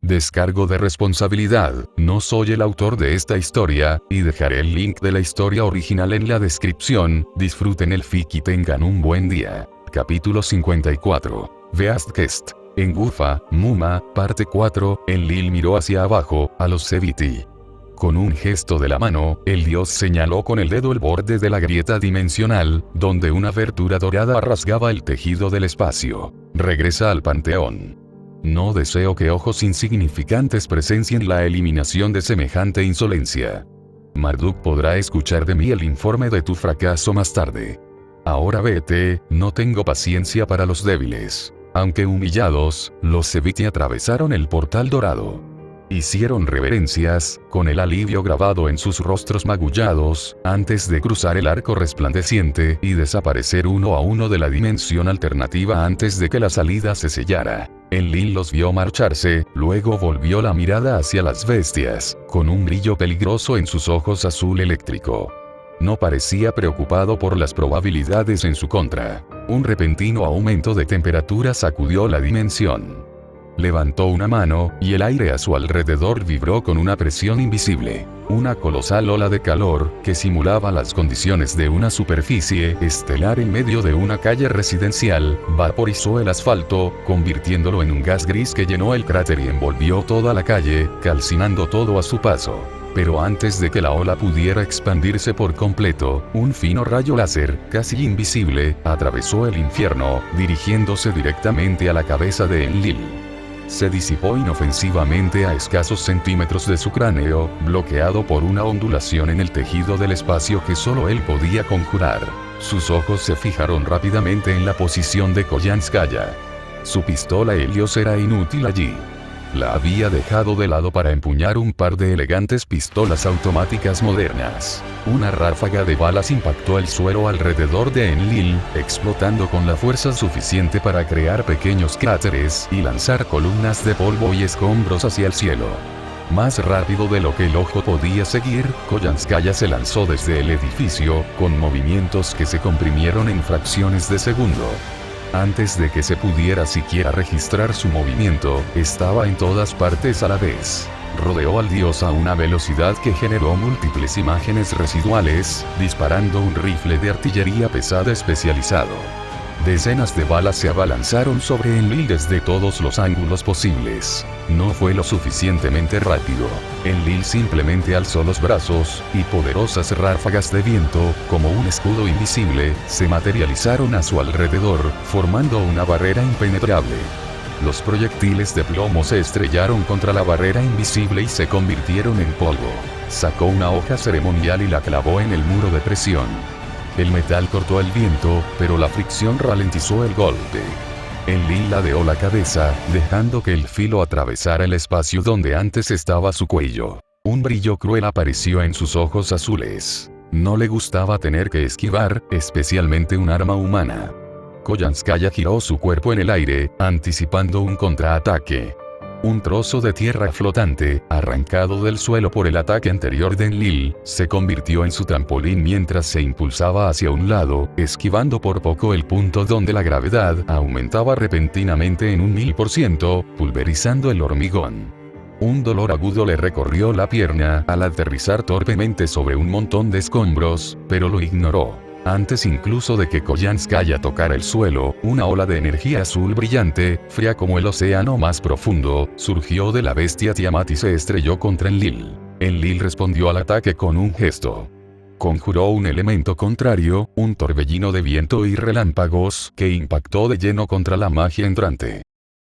Descargo de responsabilidad, no soy el autor de esta historia, y dejaré el link de la historia original en la descripción. Disfruten el fic y tengan un buen día. Capítulo 54. Beastquest. En Gufa, Muma, parte 4, Enlil miró hacia abajo, a los Zeviti. Con un gesto de la mano, el dios señaló con el dedo el borde de la grieta dimensional, donde una abertura dorada rasgaba el tejido del espacio. Regresa al panteón. No deseo que ojos insignificantes presencien la eliminación de semejante insolencia. Marduk podrá escuchar de mí el informe de tu fracaso más tarde. Ahora vete, no tengo paciencia para los débiles. Aunque humillados, los Zeviti atravesaron el portal dorado. Hicieron reverencias, con el alivio grabado en sus rostros magullados, antes de cruzar el arco resplandeciente y desaparecer uno a uno de la dimensión alternativa antes de que la salida se sellara. Enlil los vio marcharse, luego volvió la mirada hacia las bestias, con un brillo peligroso en sus ojos azul eléctrico. No parecía preocupado por las probabilidades en su contra. Un repentino aumento de temperatura sacudió la dimensión. Levantó una mano, y el aire a su alrededor vibró con una presión invisible. Una colosal ola de calor, que simulaba las condiciones de una superficie estelar en medio de una calle residencial, vaporizó el asfalto, convirtiéndolo en un gas gris que llenó el cráter y envolvió toda la calle, calcinando todo a su paso. Pero antes de que la ola pudiera expandirse por completo, un fino rayo láser, casi invisible, atravesó el infierno, dirigiéndose directamente a la cabeza de Enlil. Se disipó inofensivamente a escasos centímetros de su cráneo, bloqueado por una ondulación en el tejido del espacio que solo él podía conjurar. Sus ojos se fijaron rápidamente en la posición de Koyanskaya. Su pistola Helios era inútil allí. La había dejado de lado para empuñar un par de elegantes pistolas automáticas modernas. Una ráfaga de balas impactó el suelo alrededor de Enlil, explotando con la fuerza suficiente para crear pequeños cráteres y lanzar columnas de polvo y escombros hacia el cielo. Más rápido de lo que el ojo podía seguir, Koyanskaya se lanzó desde el edificio, con movimientos que se comprimieron en fracciones de segundo. Antes de que se pudiera siquiera registrar su movimiento, estaba en todas partes a la vez. Rodeó al dios a una velocidad que generó múltiples imágenes residuales, disparando un rifle de artillería pesada especializado. Decenas de balas se abalanzaron sobre Enlil desde todos los ángulos posibles. No fue lo suficientemente rápido. Enlil simplemente alzó los brazos, y poderosas ráfagas de viento, como un escudo invisible, se materializaron a su alrededor, formando una barrera impenetrable. Los proyectiles de plomo se estrellaron contra la barrera invisible y se convirtieron en polvo. Sacó una hoja ceremonial y la clavó en el muro de presión. El metal cortó el viento, pero la fricción ralentizó el golpe. Enlil ladeó la cabeza, dejando que el filo atravesara el espacio donde antes estaba su cuello. Un brillo cruel apareció en sus ojos azules. No le gustaba tener que esquivar, especialmente un arma humana. Koyanskaya giró su cuerpo en el aire, anticipando un contraataque. Un trozo de tierra flotante, arrancado del suelo por el ataque anterior de Enlil, se convirtió en su trampolín mientras se impulsaba hacia un lado, esquivando por poco el punto donde la gravedad aumentaba repentinamente en un 1000%, pulverizando el hormigón. Un dolor agudo le recorrió la pierna al aterrizar torpemente sobre un montón de escombros, pero lo ignoró. Antes incluso de que Koyanskaya tocara el suelo, una ola de energía azul brillante, fría como el océano más profundo, surgió de la bestia Tiamat y se estrelló contra Enlil. Enlil respondió al ataque con un gesto. Conjuró un elemento contrario, un torbellino de viento y relámpagos, que impactó de lleno contra la magia entrante.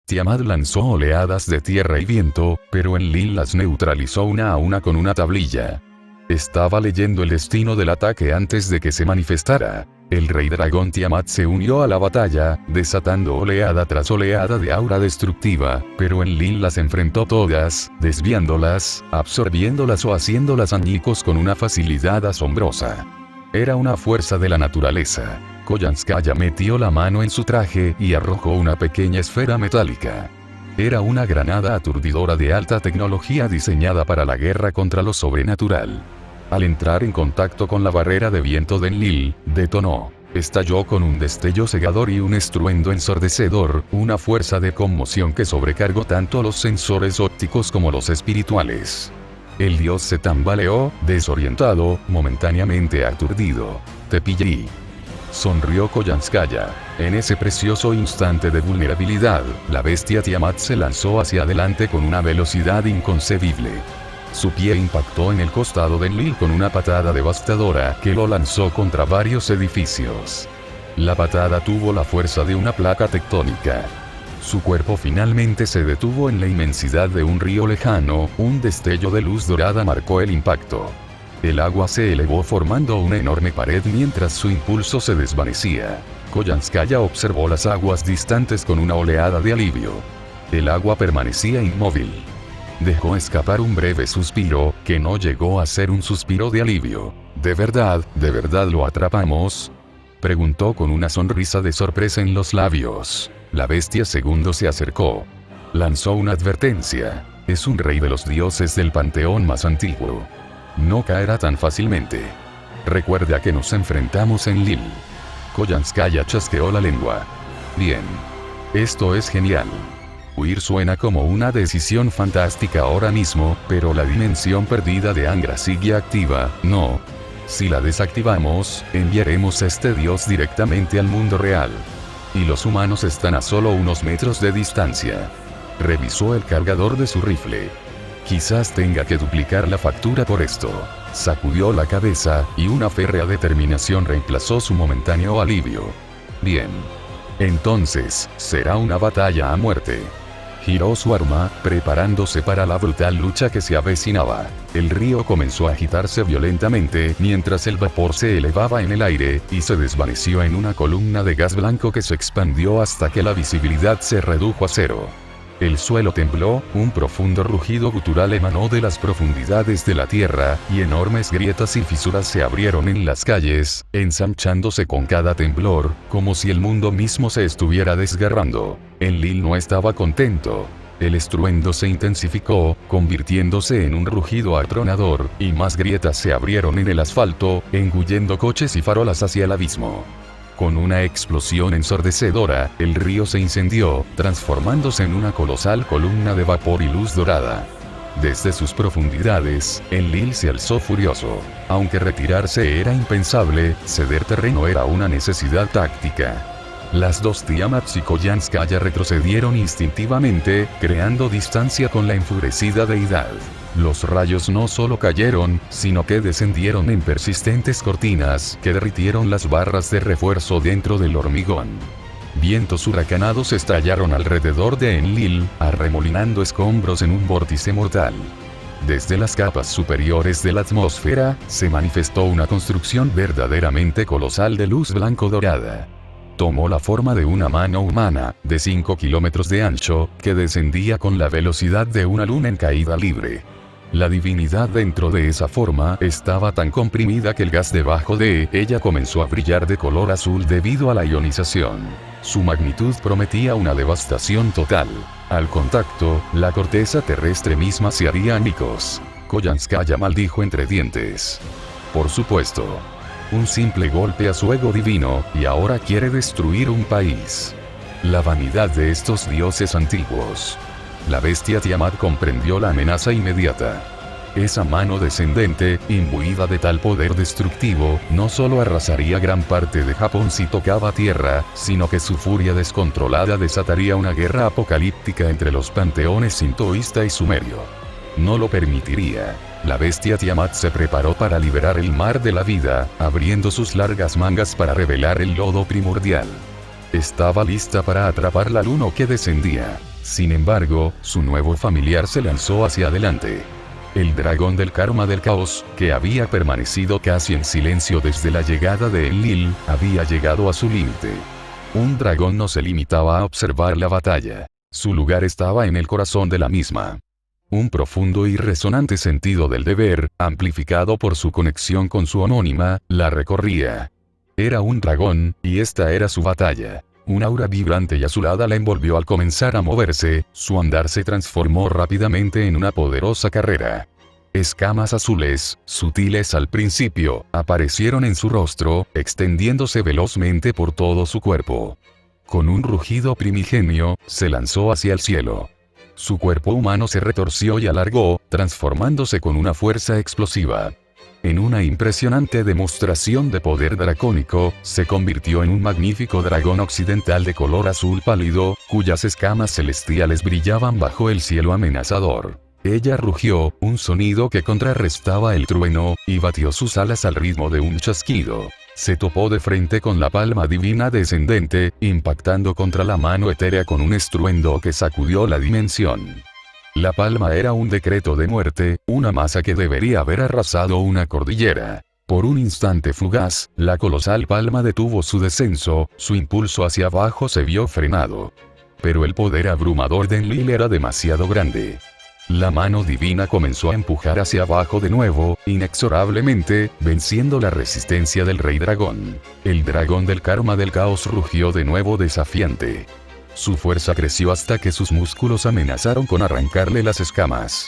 Tiamat lanzó oleadas de tierra y viento, pero Enlil las neutralizó una a una con una tablilla. Estaba leyendo el destino del ataque antes de que se manifestara. El rey dragón Tiamat se unió a la batalla, desatando oleada tras oleada de aura destructiva, pero Enlil las enfrentó todas, desviándolas, absorbiéndolas o haciéndolas añicos con una facilidad asombrosa. Era una fuerza de la naturaleza. Koyanskaya metió la mano en su traje y arrojó una pequeña esfera metálica. Era una granada aturdidora de alta tecnología diseñada para la guerra contra lo sobrenatural. Al entrar en contacto con la barrera de viento de Enlil, detonó. Estalló con un destello cegador y un estruendo ensordecedor, una fuerza de conmoción que sobrecargó tanto los sensores ópticos como los espirituales. El dios se tambaleó, desorientado, momentáneamente aturdido. Te pillé. Sonrió Koyanskaya. En ese precioso instante de vulnerabilidad, la bestia Tiamat se lanzó hacia adelante con una velocidad inconcebible. Su pie impactó en el costado de Enlil con una patada devastadora que lo lanzó contra varios edificios. La patada tuvo la fuerza de una placa tectónica. Su cuerpo finalmente se detuvo en la inmensidad de un río lejano, un destello de luz dorada marcó el impacto. El agua se elevó formando una enorme pared mientras su impulso se desvanecía. Koyanskaya observó las aguas distantes con una oleada de alivio. El agua permanecía inmóvil. Dejó escapar un breve suspiro, que no llegó a ser un suspiro de alivio. de verdad lo atrapamos?», preguntó con una sonrisa de sorpresa en los labios. La bestia segundo se acercó. Lanzó una advertencia. Es un rey de los dioses del panteón más antiguo. No caerá tan fácilmente. Recuerde a que nos enfrentamos en Lil. Koyanskaya chasqueó la lengua. Bien. Esto es genial. Huir suena como una decisión fantástica ahora mismo, pero la dimensión perdida de Angra sigue activa, ¿no? Si la desactivamos, enviaremos a este dios directamente al mundo real. Y los humanos están a solo unos metros de distancia. Revisó el cargador de su rifle. Quizás tenga que duplicar la factura por esto. Sacudió la cabeza, y una férrea determinación reemplazó su momentáneo alivio. Bien. Entonces, será una batalla a muerte. Giró su arma, preparándose para la brutal lucha que se avecinaba. El río comenzó a agitarse violentamente mientras el vapor se elevaba en el aire, y se desvaneció en una columna de gas blanco que se expandió hasta que la visibilidad se redujo a cero. El suelo tembló, un profundo rugido gutural emanó de las profundidades de la tierra, y enormes grietas y fisuras se abrieron en las calles, ensanchándose con cada temblor, como si el mundo mismo se estuviera desgarrando. Enlil no estaba contento. El estruendo se intensificó, convirtiéndose en un rugido atronador, y más grietas se abrieron en el asfalto, engullendo coches y farolas hacia el abismo. Con una explosión ensordecedora, el río se incendió, transformándose en una colosal columna de vapor y luz dorada. Desde sus profundidades, Enlil se alzó furioso. Aunque retirarse era impensable, ceder terreno era una necesidad táctica. Las dos Tiamats y Koyanskaya retrocedieron instintivamente, creando distancia con la enfurecida deidad. Los rayos no solo cayeron, sino que descendieron en persistentes cortinas que derritieron las barras de refuerzo dentro del hormigón. Vientos huracanados estallaron alrededor de Enlil, arremolinando escombros en un vórtice mortal. Desde las capas superiores de la atmósfera, se manifestó una construcción verdaderamente colosal de luz blanco-dorada. Tomó la forma de una mano humana, de 5 kilómetros de ancho, que descendía con la velocidad de una luna en caída libre. La divinidad dentro de esa forma estaba tan comprimida que el gas debajo de ella comenzó a brillar de color azul debido a la ionización. Su magnitud prometía una devastación total. Al contacto, la corteza terrestre misma se haría añicos. Koyanskaya maldijo entre dientes. Por supuesto. Un simple golpe a su ego divino, y ahora quiere destruir un país. La vanidad de estos dioses antiguos. La bestia Tiamat comprendió la amenaza inmediata. Esa mano descendente, imbuida de tal poder destructivo, no solo arrasaría gran parte de Japón si tocaba tierra, sino que su furia descontrolada desataría una guerra apocalíptica entre los panteones sintoísta y sumerio. No lo permitiría. La bestia Tiamat se preparó para liberar el mar de la vida, abriendo sus largas mangas para revelar el lodo primordial. Estaba lista para atrapar la luna que descendía. Sin embargo, su nuevo familiar se lanzó hacia adelante. El dragón del karma del caos, que había permanecido casi en silencio desde la llegada de Enlil, había llegado a su límite. Un dragón no se limitaba a observar la batalla. Su lugar estaba en el corazón de la misma. Un profundo y resonante sentido del deber, amplificado por su conexión con su homónima, la recorría. Era un dragón, y esta era su batalla. Un aura vibrante y azulada la envolvió al comenzar a moverse, su andar se transformó rápidamente en una poderosa carrera. Escamas azules, sutiles al principio, aparecieron en su rostro, extendiéndose velozmente por todo su cuerpo. Con un rugido primigenio, se lanzó hacia el cielo. Su cuerpo humano se retorció y alargó, transformándose con una fuerza explosiva. En una impresionante demostración de poder dracónico, se convirtió en un magnífico dragón occidental de color azul pálido, cuyas escamas celestiales brillaban bajo el cielo amenazador. Ella rugió, un sonido que contrarrestaba el trueno, y batió sus alas al ritmo de un chasquido. Se topó de frente con la palma divina descendente, impactando contra la mano etérea con un estruendo que sacudió la dimensión. La palma era un decreto de muerte, una masa que debería haber arrasado una cordillera. Por un instante fugaz, la colosal palma detuvo su descenso, su impulso hacia abajo se vio frenado. Pero el poder abrumador de Enlil era demasiado grande. La mano divina comenzó a empujar hacia abajo de nuevo, inexorablemente, venciendo la resistencia del rey dragón. El dragón del karma del caos rugió de nuevo desafiante. Su fuerza creció hasta que sus músculos amenazaron con arrancarle las escamas.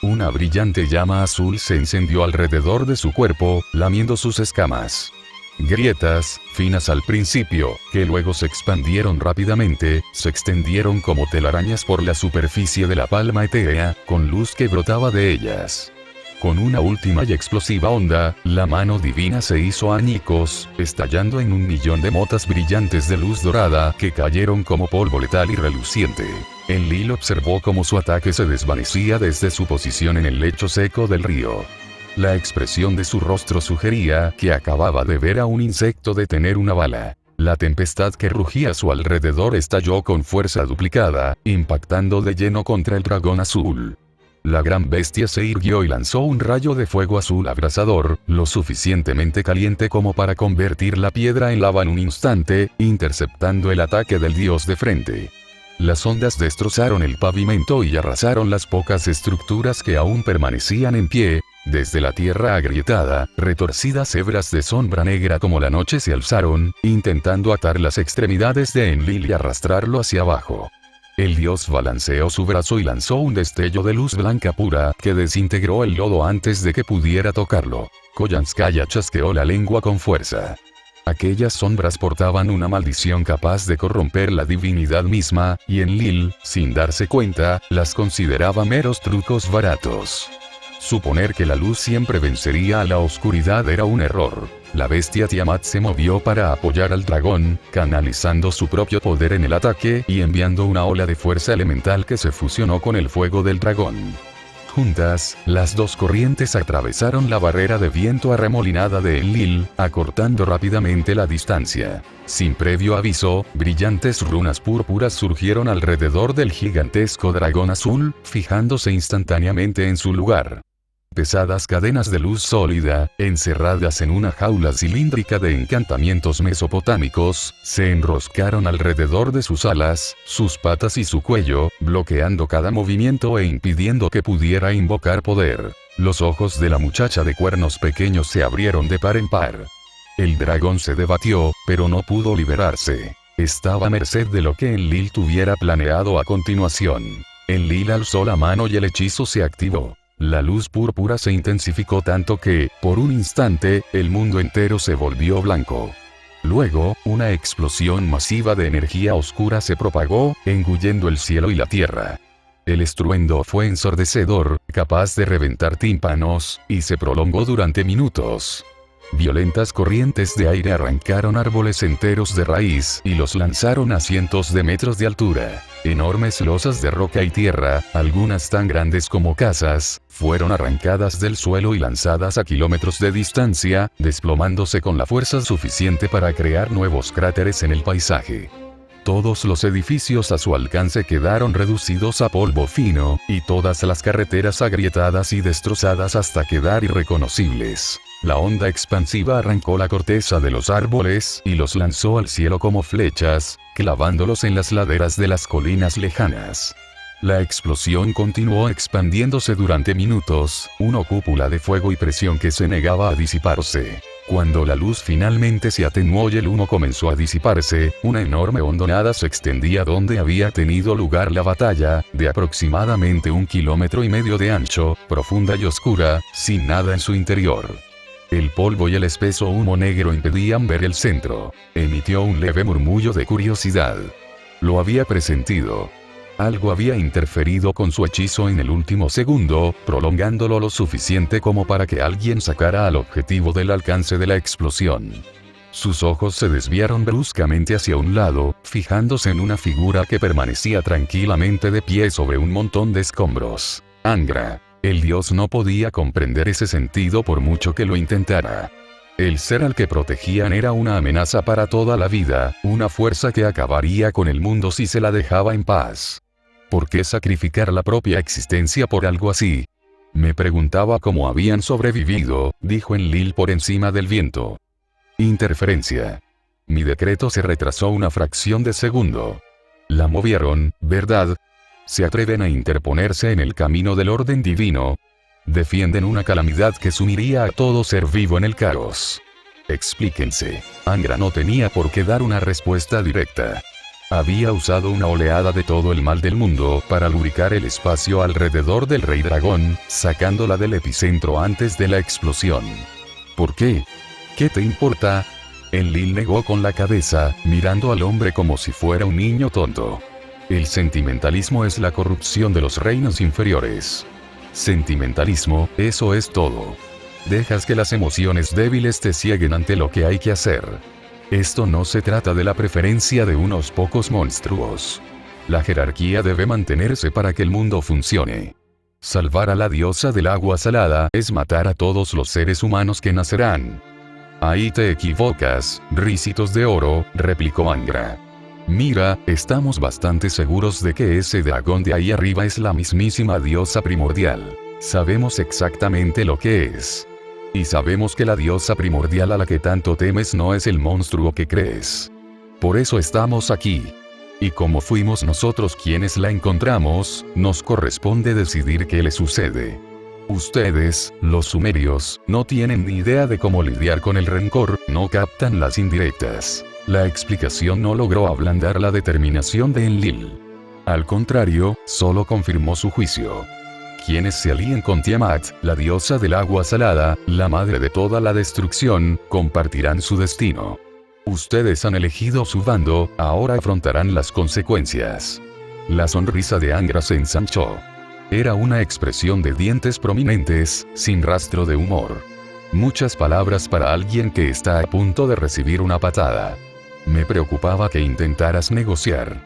Una brillante llama azul se encendió alrededor de su cuerpo, lamiendo sus escamas. Grietas, finas al principio, que luego se expandieron rápidamente, se extendieron como telarañas por la superficie de la palma etérea, con luz que brotaba de ellas. Con una última y explosiva onda, la mano divina se hizo añicos, estallando en 1.000.000 de motas brillantes de luz dorada que cayeron como polvo letal y reluciente. Enlil observó cómo su ataque se desvanecía desde su posición en el lecho seco del río. La expresión de su rostro sugería que acababa de ver a un insecto detener una bala. La tempestad que rugía a su alrededor estalló con fuerza duplicada, impactando de lleno contra el dragón azul. La gran bestia se irguió y lanzó un rayo de fuego azul abrasador, lo suficientemente caliente como para convertir la piedra en lava en un instante, interceptando el ataque del dios de frente. Las ondas destrozaron el pavimento y arrasaron las pocas estructuras que aún permanecían en pie. Desde la tierra agrietada, retorcidas hebras de sombra negra como la noche se alzaron, intentando atar las extremidades de Enlil y arrastrarlo hacia abajo. El dios balanceó su brazo y lanzó un destello de luz blanca pura que desintegró el lodo antes de que pudiera tocarlo. Koyanskaya chasqueó la lengua con fuerza. Aquellas sombras portaban una maldición capaz de corromper la divinidad misma, y Enlil, sin darse cuenta, las consideraba meros trucos baratos. Suponer que la luz siempre vencería a la oscuridad era un error. La bestia Tiamat se movió para apoyar al dragón, canalizando su propio poder en el ataque y enviando una ola de fuerza elemental que se fusionó con el fuego del dragón. Juntas, las dos corrientes atravesaron la barrera de viento arremolinada de Enlil, acortando rápidamente la distancia. Sin previo aviso, brillantes runas púrpuras surgieron alrededor del gigantesco dragón azul, fijándose instantáneamente en su lugar. Pesadas cadenas de luz sólida, encerradas en una jaula cilíndrica de encantamientos mesopotámicos, se enroscaron alrededor de sus alas, sus patas y su cuello, bloqueando cada movimiento e impidiendo que pudiera invocar poder. Los ojos de la muchacha de cuernos pequeños se abrieron de par en par. El dragón se debatió, pero no pudo liberarse. Estaba a merced de lo que Enlil tuviera planeado a continuación. Enlil alzó la mano y el hechizo se activó. La luz púrpura se intensificó tanto que, por un instante, el mundo entero se volvió blanco. Luego, una explosión masiva de energía oscura se propagó, engullendo el cielo y la tierra. El estruendo fue ensordecedor, capaz de reventar tímpanos, y se prolongó durante minutos. Violentas corrientes de aire arrancaron árboles enteros de raíz y los lanzaron a cientos de metros de altura. Enormes losas de roca y tierra, algunas tan grandes como casas, fueron arrancadas del suelo y lanzadas a kilómetros de distancia, desplomándose con la fuerza suficiente para crear nuevos cráteres en el paisaje. Todos los edificios a su alcance quedaron reducidos a polvo fino, y todas las carreteras agrietadas y destrozadas hasta quedar irreconocibles. La onda expansiva arrancó la corteza de los árboles y los lanzó al cielo como flechas, clavándolos en las laderas de las colinas lejanas. La explosión continuó expandiéndose durante minutos, una cúpula de fuego y presión que se negaba a disiparse. Cuando la luz finalmente se atenuó y el humo comenzó a disiparse, una enorme hondonada se extendía donde había tenido lugar la batalla, de aproximadamente 1,5 kilómetros de ancho, profunda y oscura, sin nada en su interior. El polvo y el espeso humo negro impedían ver el centro. Emitió un leve murmullo de curiosidad. Lo había presentido. Algo había interferido con su hechizo en el último segundo, prolongándolo lo suficiente como para que alguien sacara al objetivo del alcance de la explosión. Sus ojos se desviaron bruscamente hacia un lado, fijándose en una figura que permanecía tranquilamente de pie sobre un montón de escombros. Angra. El dios no podía comprender ese sentido por mucho que lo intentara. El ser al que protegían era una amenaza para toda la vida, una fuerza que acabaría con el mundo si se la dejaba en paz. ¿Por qué sacrificar la propia existencia por algo así? Me preguntaba cómo habían sobrevivido, dijo Enlil por encima del viento. Interferencia. Mi decreto se retrasó una fracción de segundo. La movieron, ¿verdad? Se atreven a interponerse en el camino del orden divino. Defienden una calamidad que sumiría a todo ser vivo en el caos. Explíquense. Angra no tenía por qué dar una respuesta directa. Había usado una oleada de todo el mal del mundo para lubricar el espacio alrededor del rey dragón, sacándola del epicentro antes de la explosión. ¿Por qué? ¿Qué te importa? Enlil negó con la cabeza, mirando al hombre como si fuera un niño tonto. El sentimentalismo es la corrupción de los reinos inferiores. Sentimentalismo, eso es todo. Dejas que las emociones débiles te cieguen ante lo que hay que hacer. Esto no se trata de la preferencia de unos pocos monstruos. La jerarquía debe mantenerse para que el mundo funcione. Salvar a la diosa del agua salada es matar a todos los seres humanos que nacerán. Ahí te equivocas, ricitos de oro, replicó Angra. Mira, estamos bastante seguros de que ese dragón de ahí arriba es la mismísima diosa primordial. Sabemos exactamente lo que es. Y sabemos que la diosa primordial a la que tanto temes no es el monstruo que crees. Por eso estamos aquí. Y como fuimos nosotros quienes la encontramos, nos corresponde decidir qué le sucede. Ustedes, los sumerios, no tienen ni idea de cómo lidiar con el rencor, no captan las indirectas. La explicación no logró ablandar la determinación de Enlil. Al contrario, solo confirmó su juicio. Quienes se alíen con Tiamat, la diosa del agua salada, la madre de toda la destrucción, compartirán su destino. Ustedes han elegido su bando, ahora afrontarán las consecuencias. La sonrisa de Angra se ensanchó. Era una expresión de dientes prominentes, sin rastro de humor. Muchas palabras para alguien que está a punto de recibir una patada. Me preocupaba que intentaras negociar.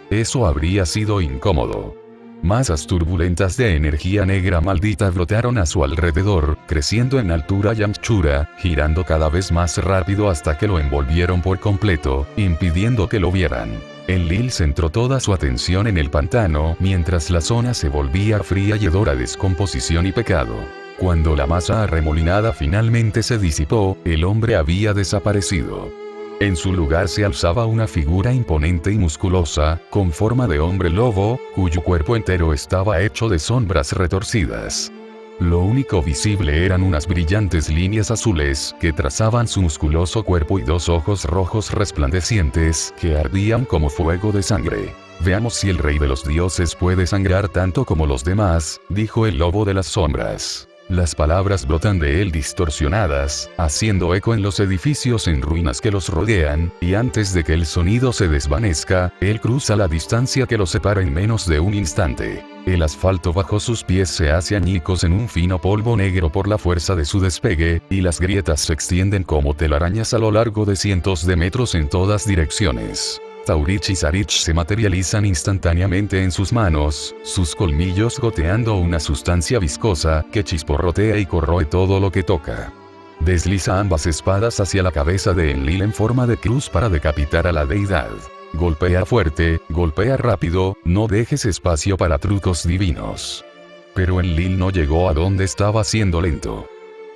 Eso habría sido incómodo. Masas turbulentas de energía negra maldita brotaron a su alrededor, creciendo en altura y anchura, girando cada vez más rápido hasta que lo envolvieron por completo, impidiendo que lo vieran. Enlil centró toda su atención en el pantano, mientras la zona se volvía fría y hedor a descomposición y pecado. Cuando la masa arremolinada finalmente se disipó, el hombre había desaparecido. En su lugar se alzaba una figura imponente y musculosa, con forma de hombre lobo, cuyo cuerpo entero estaba hecho de sombras retorcidas. Lo único visible eran unas brillantes líneas azules que trazaban su musculoso cuerpo y dos ojos rojos resplandecientes que ardían como fuego de sangre. Veamos si el rey de los dioses puede sangrar tanto como los demás, dijo el lobo de las sombras. Las palabras brotan de él distorsionadas, haciendo eco en los edificios en ruinas que los rodean, y antes de que el sonido se desvanezca, él cruza la distancia que los separa en menos de un instante. El asfalto bajo sus pies se hace añicos en un fino polvo negro por la fuerza de su despegue, y las grietas se extienden como telarañas a lo largo de cientos de metros en todas direcciones. Taurich y Sarich se materializan instantáneamente en sus manos, sus colmillos goteando una sustancia viscosa que chisporrotea y corroe todo lo que toca. Desliza ambas espadas hacia la cabeza de Enlil en forma de cruz para decapitar a la deidad. Golpea fuerte, golpea rápido, no dejes espacio para trucos divinos. Pero Enlil no llegó a donde estaba siendo lento.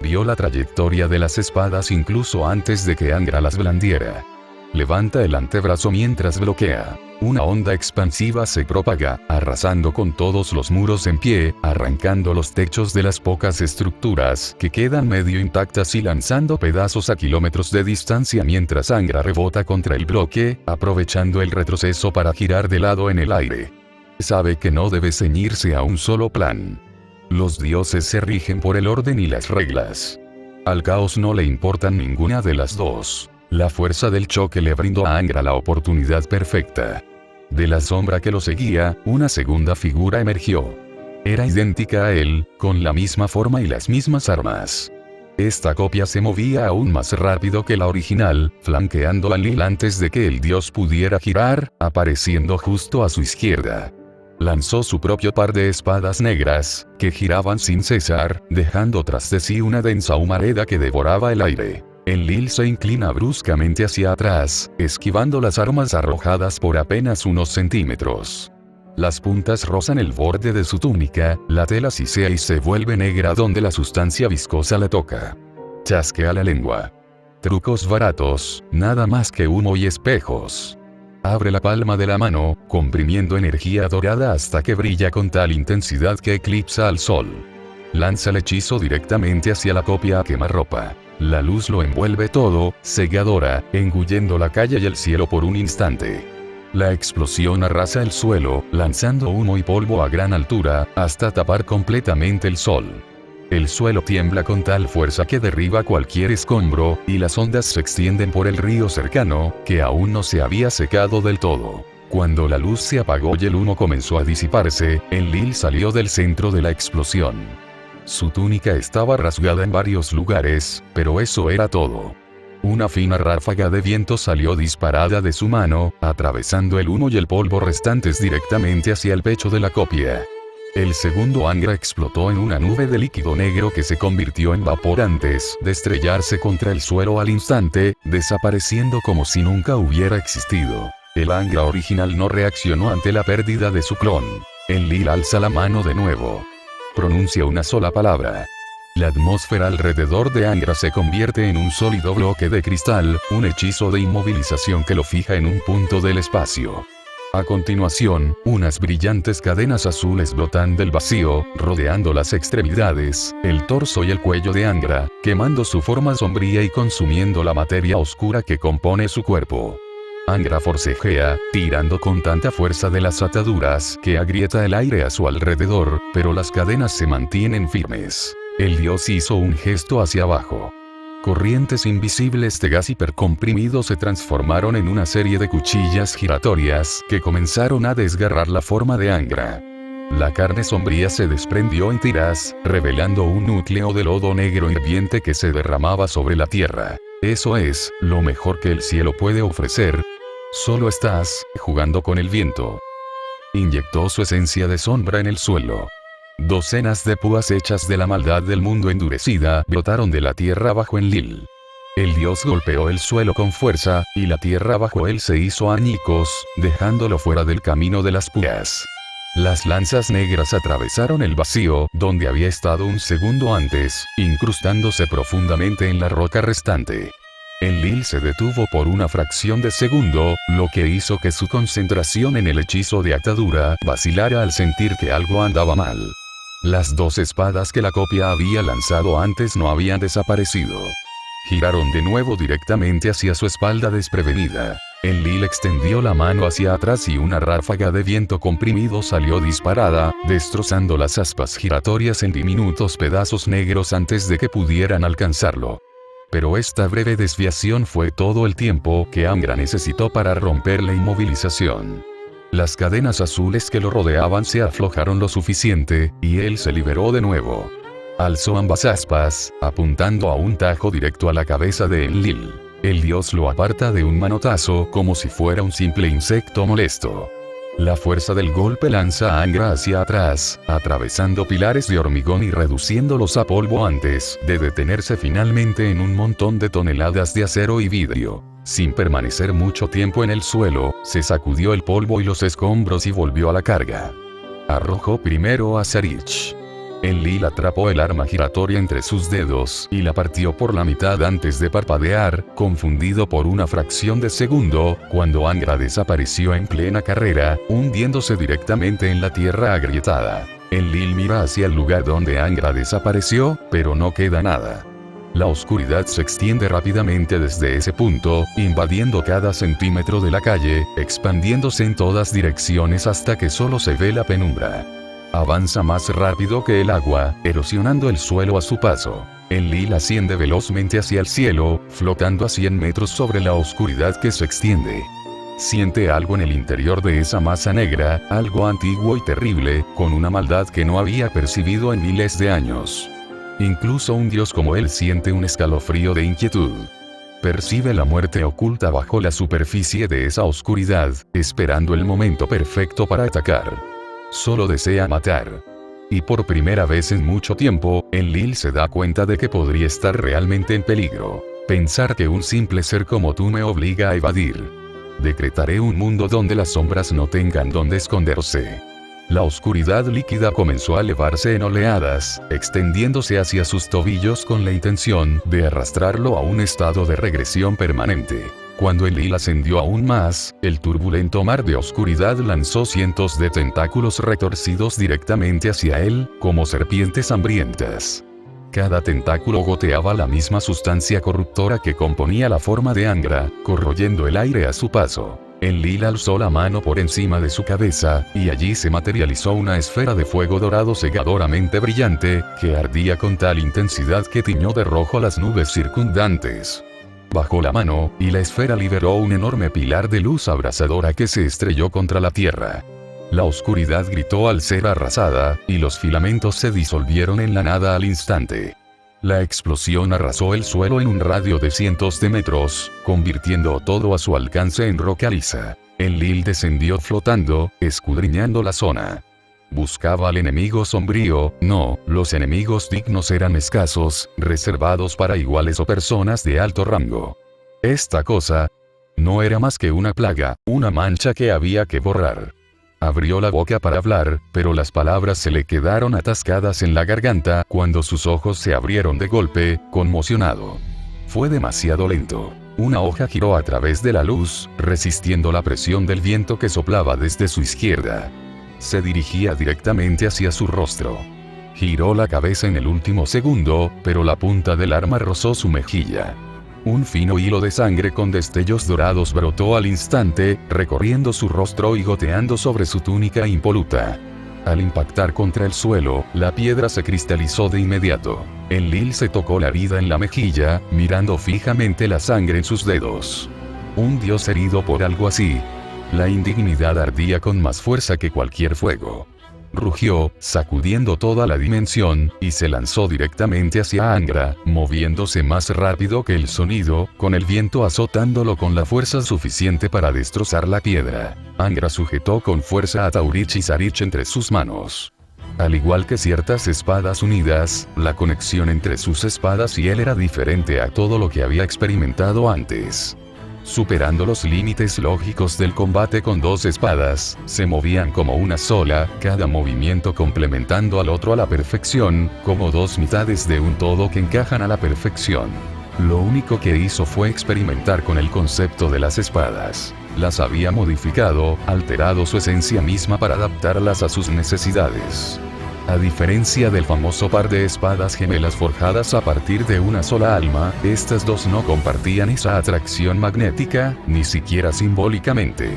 Vio la trayectoria de las espadas incluso antes de que Angra las blandiera. Levanta el antebrazo mientras bloquea. Una onda expansiva se propaga, arrasando con todos los muros en pie, arrancando los techos de las pocas estructuras que quedan medio intactas y lanzando pedazos a kilómetros de distancia mientras Angra rebota contra el bloque, aprovechando el retroceso para girar de lado en el aire. Sabe que no debe ceñirse a un solo plan. Los dioses se rigen por el orden y las reglas. Al caos no le importan ninguna de las dos. La fuerza del choque le brindó a Angra la oportunidad perfecta. De la sombra que lo seguía, una segunda figura emergió. Era idéntica a él, con la misma forma y las mismas armas. Esta copia se movía aún más rápido que la original, flanqueando a Lil antes de que el dios pudiera girar, apareciendo justo a su izquierda. Lanzó su propio par de espadas negras, que giraban sin cesar, dejando tras de sí una densa humareda que devoraba el aire. Enlil se inclina bruscamente hacia atrás, esquivando las armas arrojadas por apenas unos centímetros. Las puntas rozan el borde de su túnica, la tela sisea y se vuelve negra donde la sustancia viscosa la toca. Chasquea la lengua. Trucos baratos, nada más que humo y espejos. Abre la palma de la mano, comprimiendo energía dorada hasta que brilla con tal intensidad que eclipsa al sol. Lanza el hechizo directamente hacia la copia a quemarropa. La luz lo envuelve todo, cegadora, engullendo la calle y el cielo por un instante. La explosión arrasa el suelo, lanzando humo y polvo a gran altura, hasta tapar completamente el sol. El suelo tiembla con tal fuerza que derriba cualquier escombro, y las ondas se extienden por el río cercano, que aún no se había secado del todo. Cuando la luz se apagó y el humo comenzó a disiparse, Enlil salió del centro de la explosión. Su túnica estaba rasgada en varios lugares, pero eso era todo. Una fina ráfaga de viento salió disparada de su mano, atravesando el humo y el polvo restantes directamente hacia el pecho de la copia. El segundo Angra explotó en una nube de líquido negro que se convirtió en vapor antes de estrellarse contra el suelo al instante, desapareciendo como si nunca hubiera existido. El Angra original no reaccionó ante la pérdida de su clon. Enlil alza la mano de nuevo. Pronuncia una sola palabra. La atmósfera alrededor de Angra se convierte en un sólido bloque de cristal, un hechizo de inmovilización que lo fija en un punto del espacio. A continuación, unas brillantes cadenas azules brotan del vacío, rodeando las extremidades, el torso y el cuello de Angra, quemando su forma sombría y consumiendo la materia oscura que compone su cuerpo. Angra forcejea, tirando con tanta fuerza de las ataduras que agrieta el aire a su alrededor, pero las cadenas se mantienen firmes. El dios hizo un gesto hacia abajo. Corrientes invisibles de gas hipercomprimido se transformaron en una serie de cuchillas giratorias que comenzaron a desgarrar la forma de Angra. La carne sombría se desprendió en tiras, revelando un núcleo de lodo negro hirviente que se derramaba sobre la tierra. Eso es lo mejor que el cielo puede ofrecer. Solo estás jugando con el viento. Inyectó su esencia de sombra en el suelo. Docenas de púas hechas de la maldad del mundo endurecida brotaron de la tierra bajo Enlil. El dios golpeó el suelo con fuerza, y la tierra bajo él se hizo añicos, dejándolo fuera del camino de las púas. Las lanzas negras atravesaron el vacío donde había estado un segundo antes, incrustándose profundamente en la roca restante. Enlil se detuvo por una fracción de segundo, lo que hizo que su concentración en el hechizo de atadura vacilara al sentir que algo andaba mal. Las dos espadas que la copia había lanzado antes no habían desaparecido. Giraron de nuevo directamente hacia su espalda desprevenida. Enlil extendió la mano hacia atrás y una ráfaga de viento comprimido salió disparada, destrozando las aspas giratorias en diminutos pedazos negros antes de que pudieran alcanzarlo. Pero esta breve desviación fue todo el tiempo que Angra necesitó para romper la inmovilización. Las cadenas azules que lo rodeaban se aflojaron lo suficiente, y él se liberó de nuevo. Alzó ambas aspas, apuntando a un tajo directo a la cabeza de Enlil. El dios lo aparta de un manotazo como si fuera un simple insecto molesto. La fuerza del golpe lanza a Angra hacia atrás, atravesando pilares de hormigón y reduciéndolos a polvo antes de detenerse finalmente en un montón de toneladas de acero y vidrio. Sin permanecer mucho tiempo en el suelo, se sacudió el polvo y los escombros y volvió a la carga. Arrojó primero a Sarich. Enlil atrapó el arma giratoria entre sus dedos y la partió por la mitad antes de parpadear, confundido por una fracción de segundo, cuando Angra desapareció en plena carrera, hundiéndose directamente en la tierra agrietada. Enlil mira hacia el lugar donde Angra desapareció, pero no queda nada. La oscuridad se extiende rápidamente desde ese punto, invadiendo cada centímetro de la calle, expandiéndose en todas direcciones hasta que solo se ve la penumbra. Avanza más rápido que el agua, erosionando el suelo a su paso. Enlil asciende velozmente hacia el cielo, flotando a 100 metros sobre la oscuridad que se extiende. Siente algo en el interior de esa masa negra, algo antiguo y terrible, con una maldad que no había percibido en miles de años. Incluso un dios como él siente un escalofrío de inquietud. Percibe la muerte oculta bajo la superficie de esa oscuridad, esperando el momento perfecto para atacar. Solo desea matar. Y por primera vez en mucho tiempo, Enlil se da cuenta de que podría estar realmente en peligro. Pensar que un simple ser como tú me obliga a evadir. Decretaré un mundo donde las sombras no tengan donde esconderse. La oscuridad líquida comenzó a elevarse en oleadas, extendiéndose hacia sus tobillos con la intención de arrastrarlo a un estado de regresión permanente. Cuando Enlil ascendió aún más, el turbulento mar de oscuridad lanzó cientos de tentáculos retorcidos directamente hacia él, como serpientes hambrientas. Cada tentáculo goteaba la misma sustancia corruptora que componía la forma de Angra, corroyendo el aire a su paso. Enlil alzó la mano por encima de su cabeza, y allí se materializó una esfera de fuego dorado cegadoramente brillante, que ardía con tal intensidad que tiñó de rojo las nubes circundantes. Bajó la mano, y la esfera liberó un enorme pilar de luz abrasadora que se estrelló contra la tierra. La oscuridad gritó al ser arrasada, y los filamentos se disolvieron en la nada al instante. La explosión arrasó el suelo en un radio de cientos de metros, convirtiendo todo a su alcance en roca lisa. Enlil descendió flotando, escudriñando la zona. Buscaba al enemigo sombrío, no, los enemigos dignos eran escasos, reservados para iguales o personas de alto rango. Esta cosa no era más que una plaga, una mancha que había que borrar. Abrió la boca para hablar, pero las palabras se le quedaron atascadas en la garganta cuando sus ojos se abrieron de golpe, conmocionado. Fue demasiado lento. Una hoja giró a través de la luz, resistiendo la presión del viento que soplaba desde su izquierda. Se dirigía directamente hacia su rostro. Giró la cabeza en el último segundo, pero la punta del arma rozó su mejilla. Un fino hilo de sangre con destellos dorados brotó al instante, recorriendo su rostro y goteando sobre su túnica impoluta. Al impactar contra el suelo, la piedra se cristalizó de inmediato. Enlil se tocó la herida en la mejilla, mirando fijamente la sangre en sus dedos. Un dios herido por algo así. La indignidad ardía con más fuerza que cualquier fuego. Rugió, sacudiendo toda la dimensión, y se lanzó directamente hacia Angra, moviéndose más rápido que el sonido, con el viento azotándolo con la fuerza suficiente para destrozar la piedra. Angra sujetó con fuerza a Taurich y Zarich entre sus manos. Al igual que ciertas espadas unidas, la conexión entre sus espadas y él era diferente a todo lo que había experimentado antes. Superando los límites lógicos del combate con dos espadas, se movían como una sola, cada movimiento complementando al otro a la perfección, como dos mitades de un todo que encajan a la perfección. Lo único que hizo fue experimentar con el concepto de las espadas. Las había modificado, alterado su esencia misma para adaptarlas a sus necesidades. A diferencia del famoso par de espadas gemelas forjadas a partir de una sola alma, estas dos no compartían esa atracción magnética, ni siquiera simbólicamente.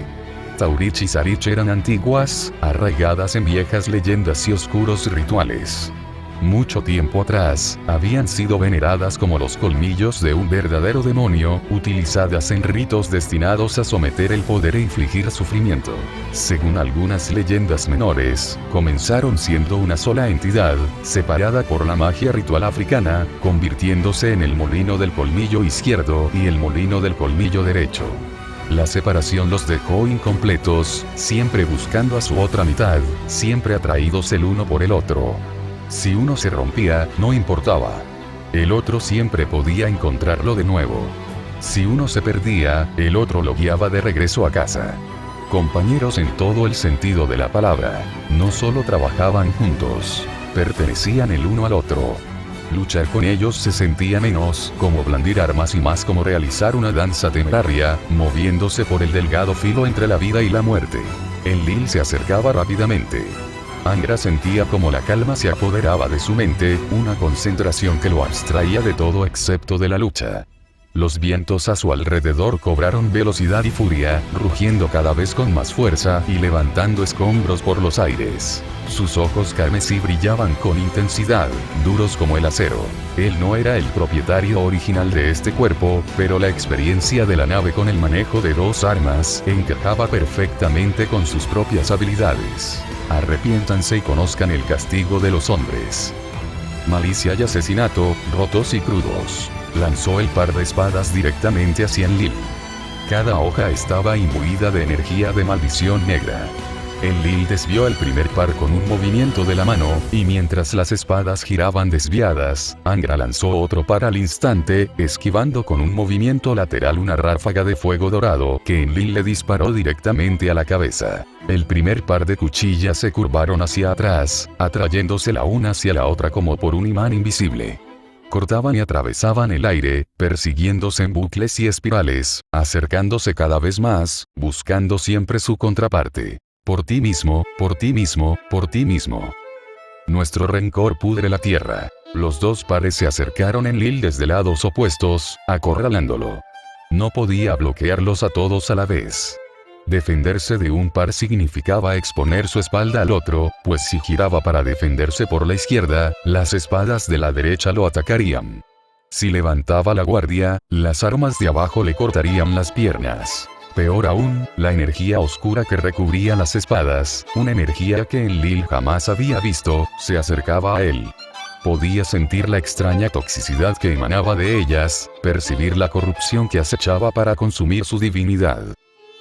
Taurich y Zarich eran antiguas, arraigadas en viejas leyendas y oscuros rituales. Mucho tiempo atrás, habían sido veneradas como los colmillos de un verdadero demonio, utilizadas en ritos destinados a someter el poder e infligir sufrimiento. Según algunas leyendas menores, comenzaron siendo una sola entidad, separada por la magia ritual africana, convirtiéndose en el molino del colmillo izquierdo y el molino del colmillo derecho. La separación los dejó incompletos, siempre buscando a su otra mitad, siempre atraídos el uno por el otro. Si uno se rompía, no importaba. El otro siempre podía encontrarlo de nuevo. Si uno se perdía, el otro lo guiaba de regreso a casa. Compañeros en todo el sentido de la palabra, no solo trabajaban juntos. pertenecían el uno al otro. Luchar con ellos se sentía menos como blandir armas y más como realizar una danza temeraria, moviéndose por el delgado filo entre la vida y la muerte. Enlil se acercaba rápidamente. Angra sentía como la calma se apoderaba de su mente, una concentración que lo abstraía de todo excepto de la lucha. Los vientos a su alrededor cobraron velocidad y furia, rugiendo cada vez con más fuerza y levantando escombros por los aires. Sus ojos carmesí brillaban con intensidad, duros como el acero. Él no era el propietario original de este cuerpo, pero la experiencia de la nave con el manejo de dos armas encajaba perfectamente con sus propias habilidades. Arrepiéntanse y conozcan el castigo de los hombres. Malicia y asesinato, rotos y crudos. Lanzó el par de espadas directamente hacia Enlil. Cada hoja estaba imbuida de energía de maldición negra. Enlil desvió el primer par con un movimiento de la mano, y mientras las espadas giraban desviadas, Angra lanzó otro par al instante, esquivando con un movimiento lateral una ráfaga de fuego dorado que Enlil le disparó directamente a la cabeza. El primer par de cuchillas se curvaron hacia atrás, atrayéndose la una hacia la otra como por un imán invisible. Cortaban y atravesaban el aire, persiguiéndose en bucles y espirales, acercándose cada vez más, buscando siempre su contraparte. Por ti mismo, por ti mismo, por ti mismo. Nuestro rencor pudre la tierra. Los dos pares se acercaron a Enlil desde lados opuestos, acorralándolo. No podía bloquearlos a todos a la vez. Defenderse de un par significaba exponer su espalda al otro, pues si giraba para defenderse por la izquierda, las espadas de la derecha lo atacarían. Si levantaba la guardia, las armas de abajo le cortarían las piernas. Peor aún, la energía oscura que recubría las espadas, una energía que Enlil jamás había visto, se acercaba a él. Podía sentir la extraña toxicidad que emanaba de ellas, percibir la corrupción que acechaba para consumir su divinidad.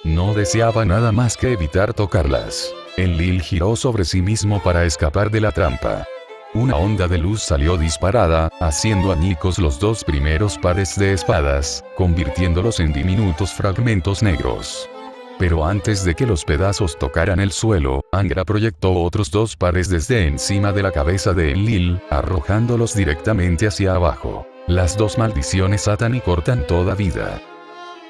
No deseaba nada más que evitar tocarlas. Enlil giró sobre sí mismo para escapar de la trampa. Una onda de luz salió disparada, haciendo añicos los dos primeros pares de espadas, convirtiéndolos en diminutos fragmentos negros. Pero antes de que los pedazos tocaran el suelo, Angra proyectó otros dos pares desde encima de la cabeza de Enlil, arrojándolos directamente hacia abajo. Las dos maldiciones atan y cortan toda vida.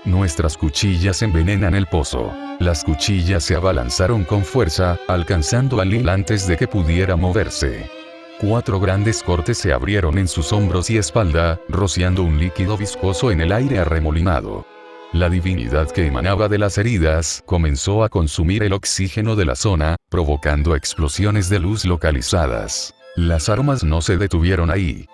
Nuestras cuchillas envenenan el pozo. Las cuchillas se abalanzaron con fuerza, alcanzando a Enlil antes de que pudiera moverse. 4 grandes cortes se abrieron en sus hombros y espalda, rociando un líquido viscoso en el aire arremolinado. La divinidad que emanaba de las heridas comenzó a consumir el oxígeno de la zona, provocando explosiones de luz localizadas. Las armas no se detuvieron ahí.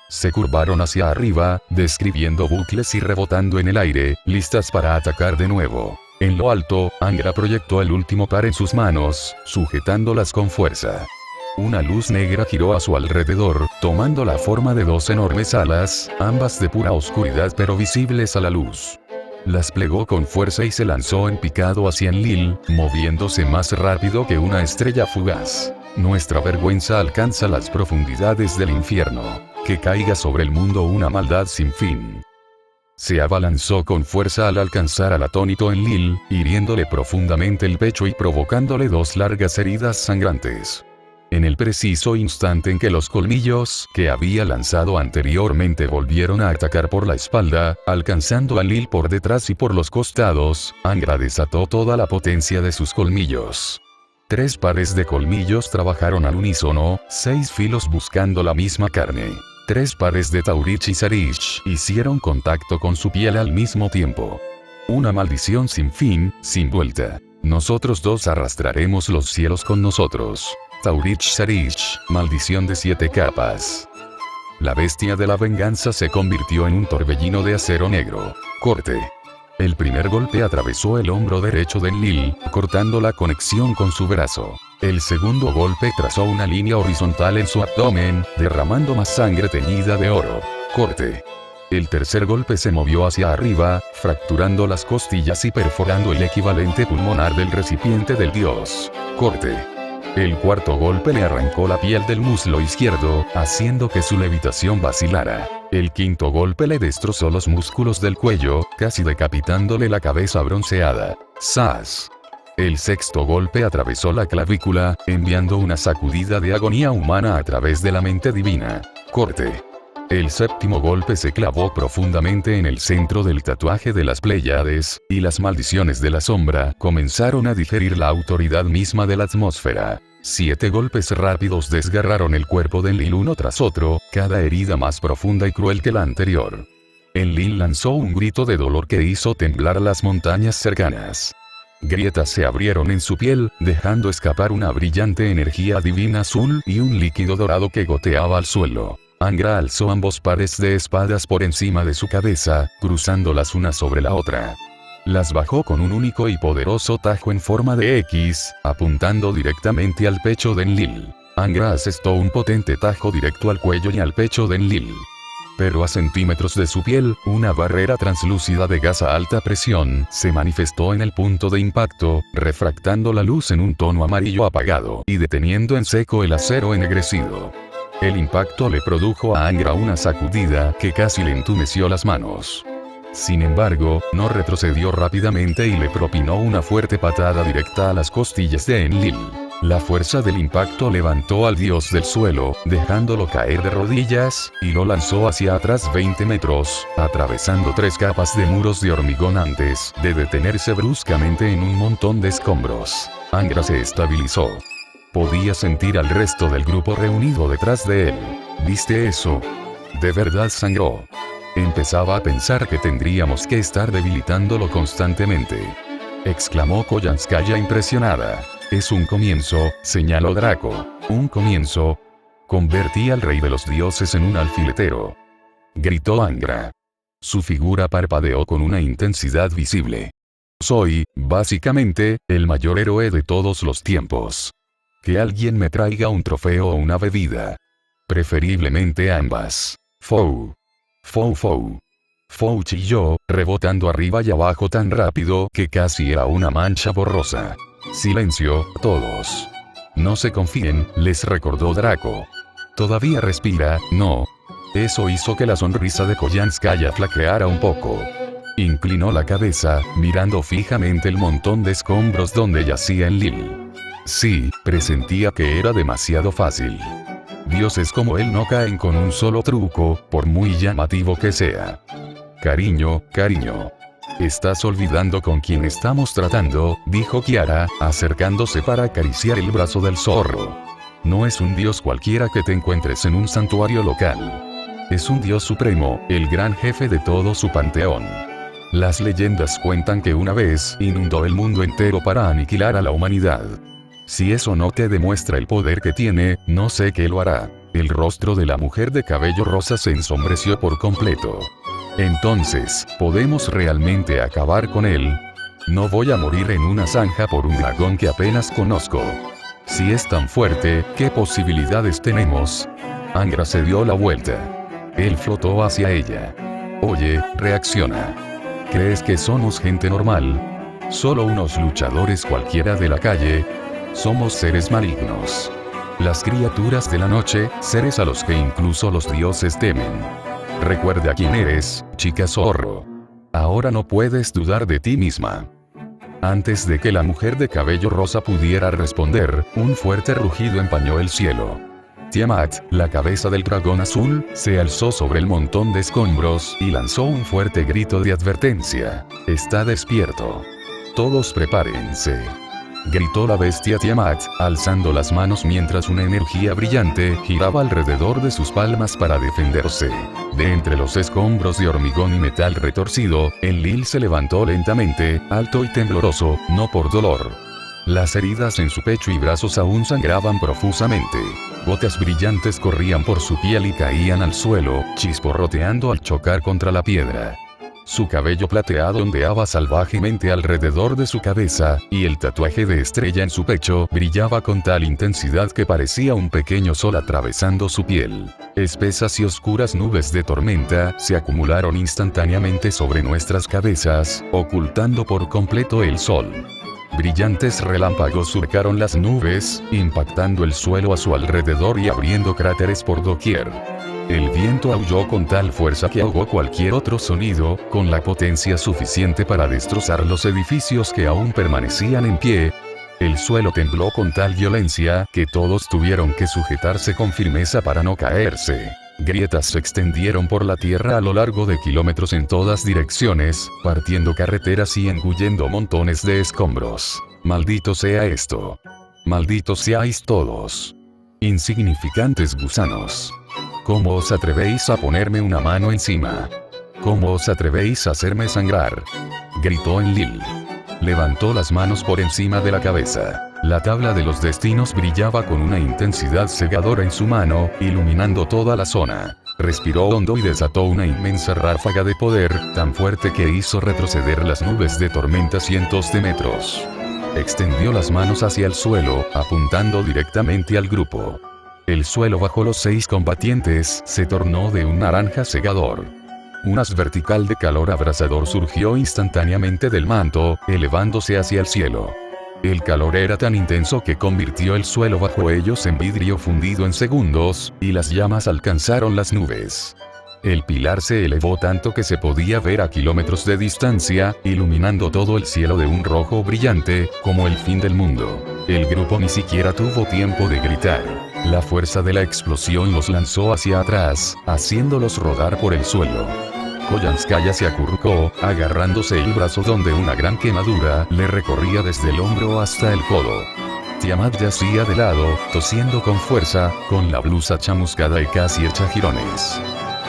Se curvaron hacia arriba, describiendo bucles y rebotando en el aire, listas para atacar de nuevo. En lo alto, Angra proyectó el último par en sus manos, sujetándolas con fuerza. Una luz negra giró a su alrededor, tomando la forma de 2 enormes alas, ambas de pura oscuridad pero visibles a la luz. Las plegó con fuerza y se lanzó en picado hacia Enlil, moviéndose más rápido que una estrella fugaz. Nuestra vergüenza alcanza las profundidades del infierno. Que caiga sobre el mundo una maldad sin fin. Se abalanzó con fuerza al alcanzar al atónito Enlil, hiriéndole profundamente el pecho y provocándole 2 largas heridas sangrantes. En el preciso instante en que los colmillos que había lanzado anteriormente volvieron a atacar por la espalda, alcanzando a Enlil por detrás y por los costados, Angra desató toda la potencia de sus colmillos. 3 pares de colmillos trabajaron al unísono, 6 filos buscando la misma carne. 3 pares de Taurich y Sarich hicieron contacto con su piel al mismo tiempo. Una maldición sin fin, sin vuelta. Nosotros dos arrastraremos los cielos con nosotros. Taurich Sarich, maldición de 7 capas. La bestia de la venganza se convirtió en un torbellino de acero negro. Corte. El primer golpe atravesó el hombro derecho de Enlil, cortando la conexión con su brazo. El segundo golpe trazó una línea horizontal en su abdomen, derramando más sangre teñida de oro. Corte. El tercer golpe se movió hacia arriba, fracturando las costillas y perforando el equivalente pulmonar del recipiente del dios. Corte. El cuarto golpe le arrancó la piel del muslo izquierdo, haciendo que su levitación vacilara. El quinto golpe le destrozó los músculos del cuello, casi decapitándole la cabeza bronceada. ¡Sas! El sexto golpe atravesó la clavícula, enviando una sacudida de agonía humana a través de la mente divina. Corte. El séptimo golpe se clavó profundamente en el centro del tatuaje de las Pléyades, y las maldiciones de la sombra comenzaron a digerir la autoridad misma de la atmósfera. 7 golpes rápidos desgarraron el cuerpo de Enlil uno tras otro, cada herida más profunda y cruel que la anterior. Enlil lanzó un grito de dolor que hizo temblar las montañas cercanas. Grietas se abrieron en su piel, dejando escapar una brillante energía divina azul y un líquido dorado que goteaba al suelo. Angra alzó ambos pares de espadas por encima de su cabeza, cruzándolas una sobre la otra. Las bajó con un único y poderoso tajo en forma de X, apuntando directamente al pecho de Enlil. Angra asestó un potente tajo directo al cuello y al pecho de Enlil. Pero a centímetros de su piel, una barrera translúcida de gas a alta presión se manifestó en el punto de impacto, refractando la luz en un tono amarillo apagado y deteniendo en seco el acero ennegrecido. El impacto le produjo a Angra una sacudida que casi le entumeció las manos. Sin embargo, no retrocedió rápidamente y le propinó una fuerte patada directa a las costillas de Enlil. La fuerza del impacto levantó al dios del suelo, dejándolo caer de rodillas, y lo lanzó hacia atrás 20 metros, atravesando 3 capas de muros de hormigón antes de detenerse bruscamente en un montón de escombros. Angra se estabilizó. Podía sentir al resto del grupo reunido detrás de él. ¿Viste eso? De verdad sangró. Empezaba a pensar que tendríamos que estar debilitándolo constantemente. Exclamó Koyanskaya impresionada. Es un comienzo, señaló Draco. Un comienzo. Convertí al rey de los dioses en un alfiletero. Gritó Angra. Su figura parpadeó con una intensidad visible. Soy, básicamente, el mayor héroe de todos los tiempos. Que alguien me traiga un trofeo o una bebida. Preferiblemente ambas. Fou. Fou fou. Fou chilló, rebotando arriba y abajo tan rápido que casi era una mancha borrosa. Silencio, todos. No se confíen, les recordó Draco. Todavía respira, ¿no? Eso hizo que la sonrisa de Koyanskaya flaqueara un poco. Inclinó la cabeza, mirando fijamente el montón de escombros donde yacía Enlil. Sí, presentía que era demasiado fácil. Dioses como él no caen con un solo truco, por muy llamativo que sea. Cariño, cariño. Estás olvidando con quién estamos tratando, dijo Kiara, acercándose para acariciar el brazo del zorro. No es un dios cualquiera que te encuentres en un santuario local. Es un dios supremo, el gran jefe de todo su panteón. Las leyendas cuentan que una vez inundó el mundo entero para aniquilar a la humanidad. Si eso no te demuestra el poder que tiene, no sé qué lo hará. El rostro de la mujer de cabello rosa se ensombreció por completo. Entonces, ¿podemos realmente acabar con él? No voy a morir en una zanja por un dragón que apenas conozco. Si es tan fuerte, ¿qué posibilidades tenemos? Angra se dio la vuelta. Él flotó hacia ella. Oye, reacciona. ¿Crees que somos gente normal? ¿Solo unos luchadores cualquiera de la calle? Somos seres malignos. Las criaturas de la noche, seres a los que incluso los dioses temen. Recuerda quién eres, chica zorro. Ahora no puedes dudar de ti misma. Antes de que la mujer de cabello rosa pudiera responder, un fuerte rugido empañó el cielo. Tiamat, la cabeza del dragón azul, se alzó sobre el montón de escombros y lanzó un fuerte grito de advertencia. Está despierto. Todos prepárense. Gritó la bestia Tiamat, alzando las manos mientras una energía brillante giraba alrededor de sus palmas para defenderse. De entre los escombros de hormigón y metal retorcido, Enlil se levantó lentamente, alto y tembloroso, no por dolor. Las heridas en su pecho y brazos aún sangraban profusamente. Gotas brillantes corrían por su piel y caían al suelo, chisporroteando al chocar contra la piedra. Su cabello plateado ondeaba salvajemente alrededor de su cabeza, y el tatuaje de estrella en su pecho brillaba con tal intensidad que parecía un pequeño sol atravesando su piel. Espesas y oscuras nubes de tormenta se acumularon instantáneamente sobre nuestras cabezas, ocultando por completo el sol. Brillantes relámpagos surcaron las nubes, impactando el suelo a su alrededor y abriendo cráteres por doquier. El viento aulló con tal fuerza que ahogó cualquier otro sonido, con la potencia suficiente para destrozar los edificios que aún permanecían en pie. El suelo tembló con tal violencia que todos tuvieron que sujetarse con firmeza para no caerse. Grietas se extendieron por la tierra a lo largo de kilómetros en todas direcciones, partiendo carreteras y engullendo montones de escombros. Maldito sea esto. Malditos seáis todos. Insignificantes gusanos. ¿Cómo os atrevéis a ponerme una mano encima? ¿Cómo os atrevéis a hacerme sangrar? Gritó Enlil. Levantó las manos por encima de la cabeza. La tabla de los destinos brillaba con una intensidad cegadora en su mano, iluminando toda la zona. Respiró hondo y desató una inmensa ráfaga de poder, tan fuerte que hizo retroceder las nubes de tormenta cientos de metros. Extendió las manos hacia el suelo, apuntando directamente al grupo. El suelo bajo los 6 combatientes se tornó de un naranja cegador. Un haz vertical de calor abrasador surgió instantáneamente del manto, elevándose hacia el cielo. El calor era tan intenso que convirtió el suelo bajo ellos en vidrio fundido en segundos, y las llamas alcanzaron las nubes. El pilar se elevó tanto que se podía ver a kilómetros de distancia, iluminando todo el cielo de un rojo brillante, como el fin del mundo. El grupo ni siquiera tuvo tiempo de gritar. La fuerza de la explosión los lanzó hacia atrás, haciéndolos rodar por el suelo. Koyanskaya se acurrucó, agarrándose el brazo donde una gran quemadura le recorría desde el hombro hasta el codo. Tiamat yacía de lado, tosiendo con fuerza, con la blusa chamuscada y casi hecha jirones.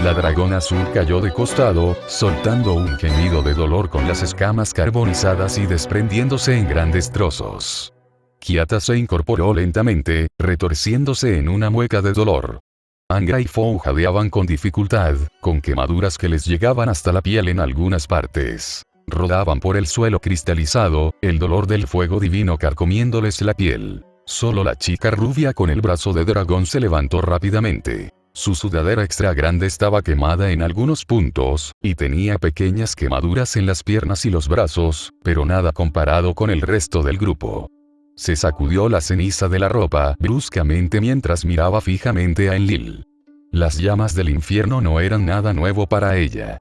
La dragona azul cayó de costado, soltando un gemido de dolor con las escamas carbonizadas y desprendiéndose en grandes trozos. Kiata se incorporó lentamente, retorciéndose en una mueca de dolor. Angra y Fou jadeaban con dificultad, con quemaduras que les llegaban hasta la piel en algunas partes. Rodaban por el suelo cristalizado, el dolor del fuego divino carcomiéndoles la piel. Solo la chica rubia con el brazo de dragón se levantó rápidamente. Su sudadera extra grande estaba quemada en algunos puntos, y tenía pequeñas quemaduras en las piernas y los brazos, pero nada comparado con el resto del grupo. Se sacudió la ceniza de la ropa bruscamente mientras miraba fijamente a Enlil. Las llamas del infierno no eran nada nuevo para ella.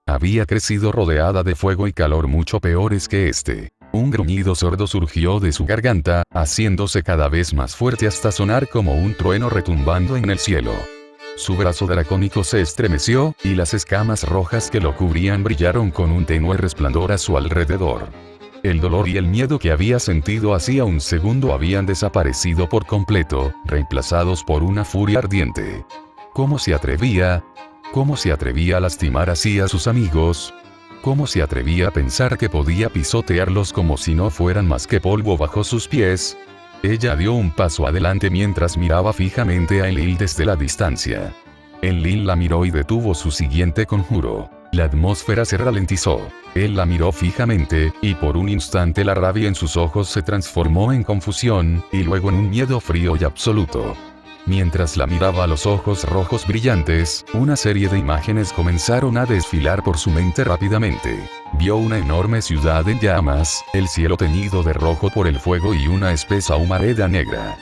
Había crecido rodeada de fuego y calor mucho peores que este. Un gruñido sordo surgió de su garganta, haciéndose cada vez más fuerte hasta sonar como un trueno retumbando en el cielo. Su brazo dracónico se estremeció, y las escamas rojas que lo cubrían brillaron con un tenue resplandor a su alrededor. El dolor y el miedo que había sentido hacía un segundo habían desaparecido por completo, reemplazados por una furia ardiente. ¿Cómo se atrevía? ¿Cómo se atrevía a lastimar así a sus amigos? ¿Cómo se atrevía a pensar que podía pisotearlos como si no fueran más que polvo bajo sus pies? Ella dio un paso adelante mientras miraba fijamente a Enlil desde la distancia. Enlil la miró y detuvo su siguiente conjuro. La atmósfera se ralentizó. Él la miró fijamente, y por un instante la rabia en sus ojos se transformó en confusión, y luego en un miedo frío y absoluto. Mientras la miraba a los ojos rojos brillantes, una serie de imágenes comenzaron a desfilar por su mente rápidamente. Vio una enorme ciudad en llamas, el cielo teñido de rojo por el fuego y una espesa humareda negra.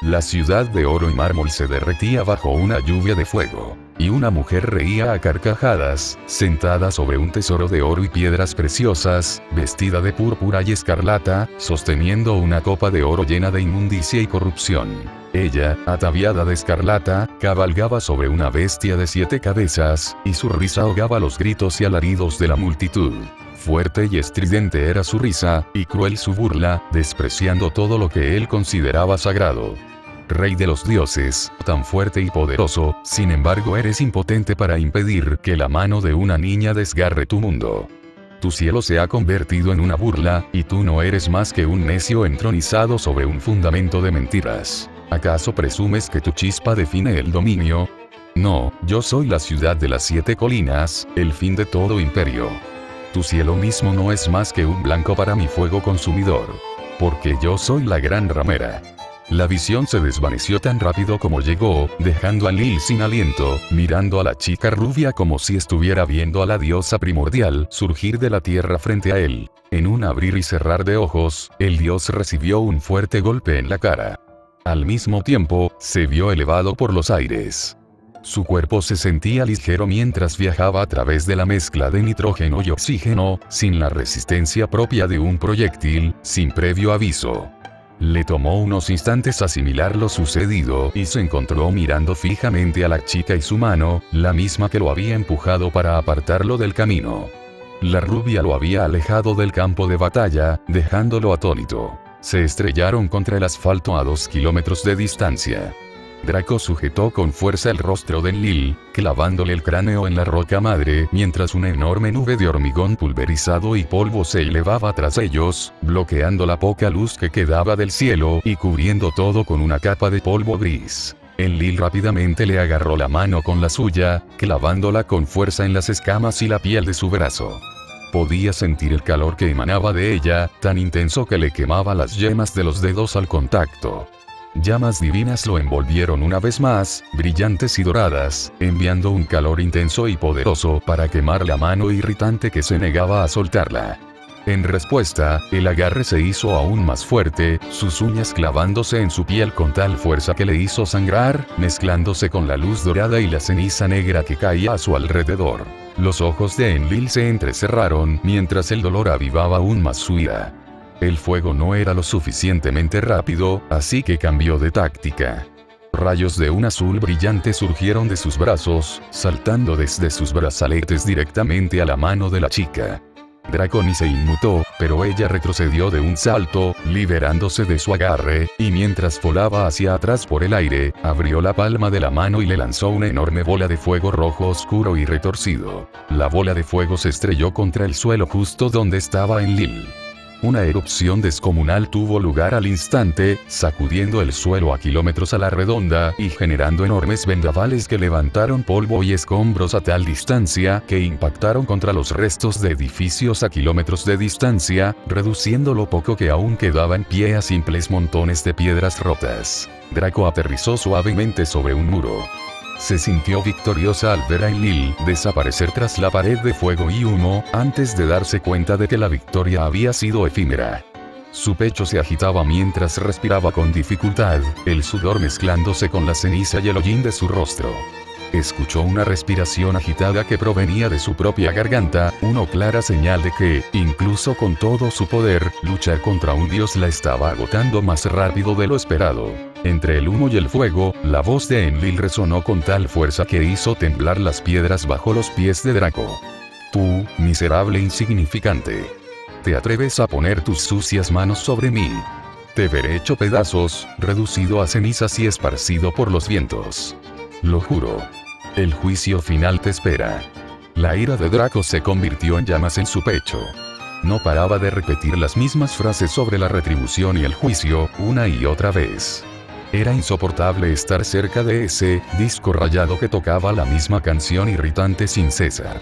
La ciudad de oro y mármol se derretía bajo una lluvia de fuego, y una mujer reía a carcajadas, sentada sobre un tesoro de oro y piedras preciosas, vestida de púrpura y escarlata, sosteniendo una copa de oro llena de inmundicia y corrupción. Ella, ataviada de escarlata, cabalgaba sobre una bestia de 7 cabezas, y su risa ahogaba los gritos y alaridos de la multitud. Fuerte y estridente era su risa, y cruel su burla, despreciando todo lo que él consideraba sagrado. Rey de los dioses, tan fuerte y poderoso, sin embargo eres impotente para impedir que la mano de una niña desgarre tu mundo. Tu cielo se ha convertido en una burla, y tú no eres más que un necio entronizado sobre un fundamento de mentiras. ¿Acaso presumes que tu chispa define el dominio? No, yo soy la ciudad de las 7 colinas, el fin de todo imperio. Tu cielo mismo no es más que un blanco para mi fuego consumidor. Porque yo soy la gran ramera. La visión se desvaneció tan rápido como llegó, dejando a Enlil sin aliento, mirando a la chica rubia como si estuviera viendo a la diosa primordial surgir de la tierra frente a él. En un abrir y cerrar de ojos, el dios recibió un fuerte golpe en la cara. Al mismo tiempo, se vio elevado por los aires. Su cuerpo se sentía ligero mientras viajaba a través de la mezcla de nitrógeno y oxígeno, sin la resistencia propia de un proyectil, sin previo aviso. Le tomó unos instantes asimilar lo sucedido y se encontró mirando fijamente a la chica y su mano, la misma que lo había empujado para apartarlo del camino. La rubia lo había alejado del campo de batalla, dejándolo atónito. Se estrellaron contra el asfalto a 2 kilómetros de distancia. Draco sujetó con fuerza el rostro de Enlil, clavándole el cráneo en la roca madre, mientras una enorme nube de hormigón pulverizado y polvo se elevaba tras ellos, bloqueando la poca luz que quedaba del cielo y cubriendo todo con una capa de polvo gris. Enlil rápidamente le agarró la mano con la suya, clavándola con fuerza en las escamas y la piel de su brazo. Podía sentir el calor que emanaba de ella, tan intenso que le quemaba las yemas de los dedos al contacto. Llamas divinas lo envolvieron una vez más, brillantes y doradas, enviando un calor intenso y poderoso para quemar la mano irritante que se negaba a soltarla. En respuesta, el agarre se hizo aún más fuerte, sus uñas clavándose en su piel con tal fuerza que le hizo sangrar, mezclándose con la luz dorada y la ceniza negra que caía a su alrededor. Los ojos de Enlil se entrecerraron mientras el dolor avivaba aún más su ira. El fuego no era lo suficientemente rápido, así que cambió de táctica. Rayos de un azul brillante surgieron de sus brazos, saltando desde sus brazaletes directamente a la mano de la chica. Draco ni se inmutó, pero ella retrocedió de un salto, liberándose de su agarre, y mientras volaba hacia atrás por el aire, abrió la palma de la mano y le lanzó una enorme bola de fuego rojo oscuro y retorcido. La bola de fuego se estrelló contra el suelo justo donde estaba Enlil. Una erupción descomunal tuvo lugar al instante, sacudiendo el suelo a kilómetros a la redonda y generando enormes vendavales que levantaron polvo y escombros a tal distancia que impactaron contra los restos de edificios a kilómetros de distancia, reduciendo lo poco que aún quedaba en pie a simples montones de piedras rotas. Draco aterrizó suavemente sobre un muro. Se sintió victoriosa al ver a Enlil desaparecer tras la pared de fuego y humo, antes de darse cuenta de que la victoria había sido efímera. Su pecho se agitaba mientras respiraba con dificultad, el sudor mezclándose con la ceniza y el hollín de su rostro. Escuchó una respiración agitada que provenía de su propia garganta, una clara señal de que, incluso con todo su poder, luchar contra un dios la estaba agotando más rápido de lo esperado. Entre el humo y el fuego, la voz de Enlil resonó con tal fuerza que hizo temblar las piedras bajo los pies de Draco. Tú, miserable insignificante. ¿Te atreves a poner tus sucias manos sobre mí? Te veré hecho pedazos, reducido a cenizas y esparcido por los vientos. Lo juro. El juicio final te espera. La ira de Draco se convirtió en llamas en su pecho. No paraba de repetir las mismas frases sobre la retribución y el juicio, una y otra vez. Era insoportable estar cerca de ese disco rayado que tocaba la misma canción irritante sin cesar.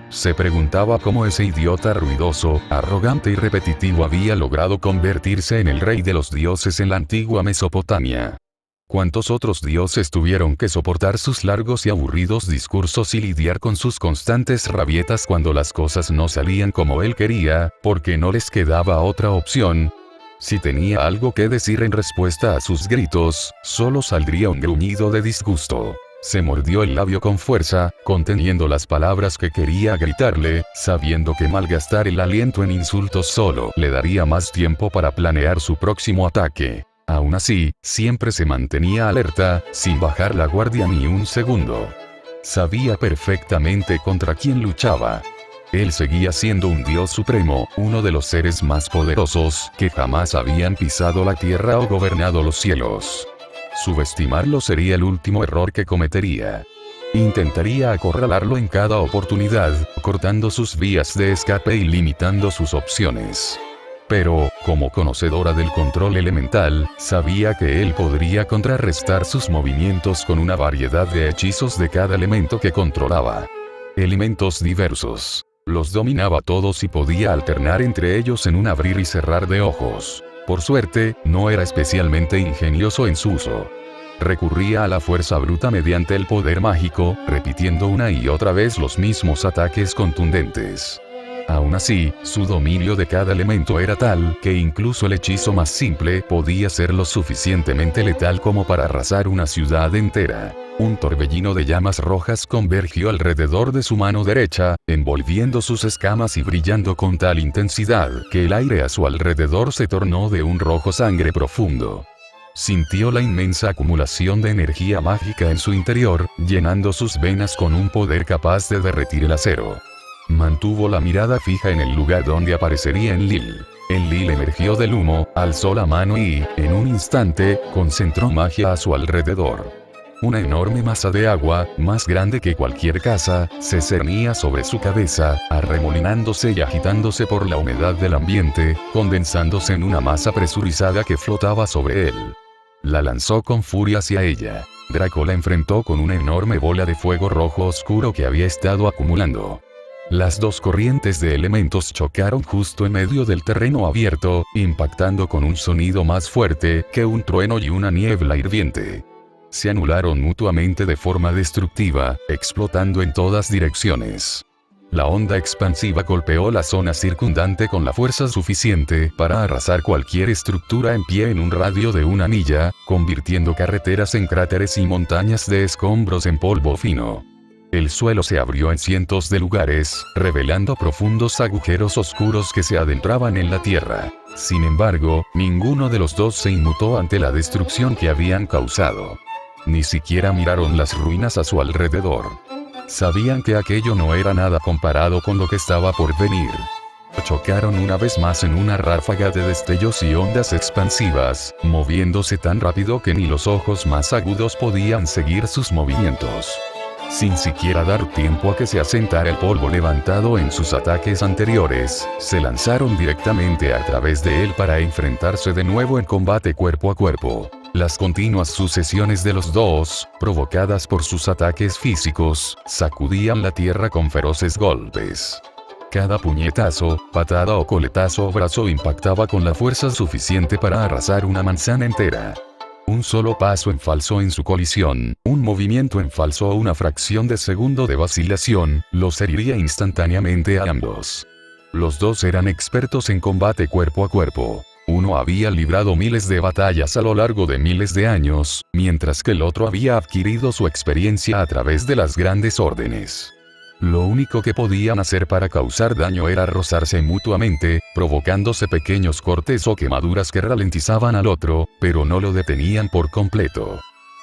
Se preguntaba cómo ese idiota ruidoso, arrogante y repetitivo había logrado convertirse en el rey de los dioses en la antigua Mesopotamia. ¿Cuántos otros dioses tuvieron que soportar sus largos y aburridos discursos y lidiar con sus constantes rabietas cuando las cosas no salían como él quería, porque no les quedaba otra opción? Si tenía algo que decir en respuesta a sus gritos, solo saldría un gruñido de disgusto. Se mordió el labio con fuerza, conteniendo las palabras que quería gritarle, sabiendo que malgastar el aliento en insultos solo le daría más tiempo para planear su próximo ataque. Aún así, siempre se mantenía alerta, sin bajar la guardia ni un segundo. Sabía perfectamente contra quién luchaba. Él seguía siendo un dios supremo, uno de los seres más poderosos que jamás habían pisado la tierra o gobernado los cielos. Subestimarlo sería el último error que cometería. Intentaría acorralarlo en cada oportunidad, cortando sus vías de escape y limitando sus opciones. Pero, como conocedora del control elemental, sabía que él podría contrarrestar sus movimientos con una variedad de hechizos de cada elemento que controlaba. Elementos diversos. Los dominaba todos y podía alternar entre ellos en un abrir y cerrar de ojos. Por suerte, no era especialmente ingenioso en su uso. Recurría a la fuerza bruta mediante el poder mágico, repitiendo una y otra vez los mismos ataques contundentes. Aún así, su dominio de cada elemento era tal que incluso el hechizo más simple podía ser lo suficientemente letal como para arrasar una ciudad entera. Un torbellino de llamas rojas convergió alrededor de su mano derecha, envolviendo sus escamas y brillando con tal intensidad que el aire a su alrededor se tornó de un rojo sangre profundo. Sintió la inmensa acumulación de energía mágica en su interior, llenando sus venas con un poder capaz de derretir el acero. Mantuvo la mirada fija en el lugar donde aparecería Enlil. Enlil emergió del humo, alzó la mano y, en un instante, concentró magia a su alrededor. Una enorme masa de agua, más grande que cualquier casa, se cernía sobre su cabeza, arremolinándose y agitándose por la humedad del ambiente, condensándose en una masa presurizada que flotaba sobre él. La lanzó con furia hacia ella. Draco la enfrentó con una enorme bola de fuego rojo oscuro que había estado acumulando. Las dos corrientes de elementos chocaron justo en medio del terreno abierto, impactando con un sonido más fuerte que un trueno y una niebla hirviente. Se anularon mutuamente de forma destructiva, explotando en todas direcciones. La onda expansiva golpeó la zona circundante con la fuerza suficiente para arrasar cualquier estructura en pie en un radio de una milla, convirtiendo carreteras en cráteres y montañas de escombros en polvo fino. El suelo se abrió en cientos de lugares, revelando profundos agujeros oscuros que se adentraban en la tierra. Sin embargo, ninguno de los dos se inmutó ante la destrucción que habían causado. Ni siquiera miraron las ruinas a su alrededor. Sabían que aquello no era nada comparado con lo que estaba por venir. Chocaron una vez más en una ráfaga de destellos y ondas expansivas, moviéndose tan rápido que ni los ojos más agudos podían seguir sus movimientos. Sin siquiera dar tiempo a que se asentara el polvo levantado en sus ataques anteriores, se lanzaron directamente a través de él para enfrentarse de nuevo en combate cuerpo a cuerpo. Las continuas sucesiones de los dos, provocadas por sus ataques físicos, sacudían la tierra con feroces golpes. Cada puñetazo, patada o coletazo o brazo impactaba con la fuerza suficiente para arrasar una manzana entera. Un solo paso en falso en su colisión, un movimiento en falso o una fracción de segundo de vacilación, los heriría instantáneamente a ambos. Los dos eran expertos en combate cuerpo a cuerpo. Uno había librado miles de batallas a lo largo de miles de años, mientras que el otro había adquirido su experiencia a través de las grandes órdenes. Lo único que podían hacer para causar daño era rozarse mutuamente, provocándose pequeños cortes o quemaduras que ralentizaban al otro, pero no lo detenían por completo.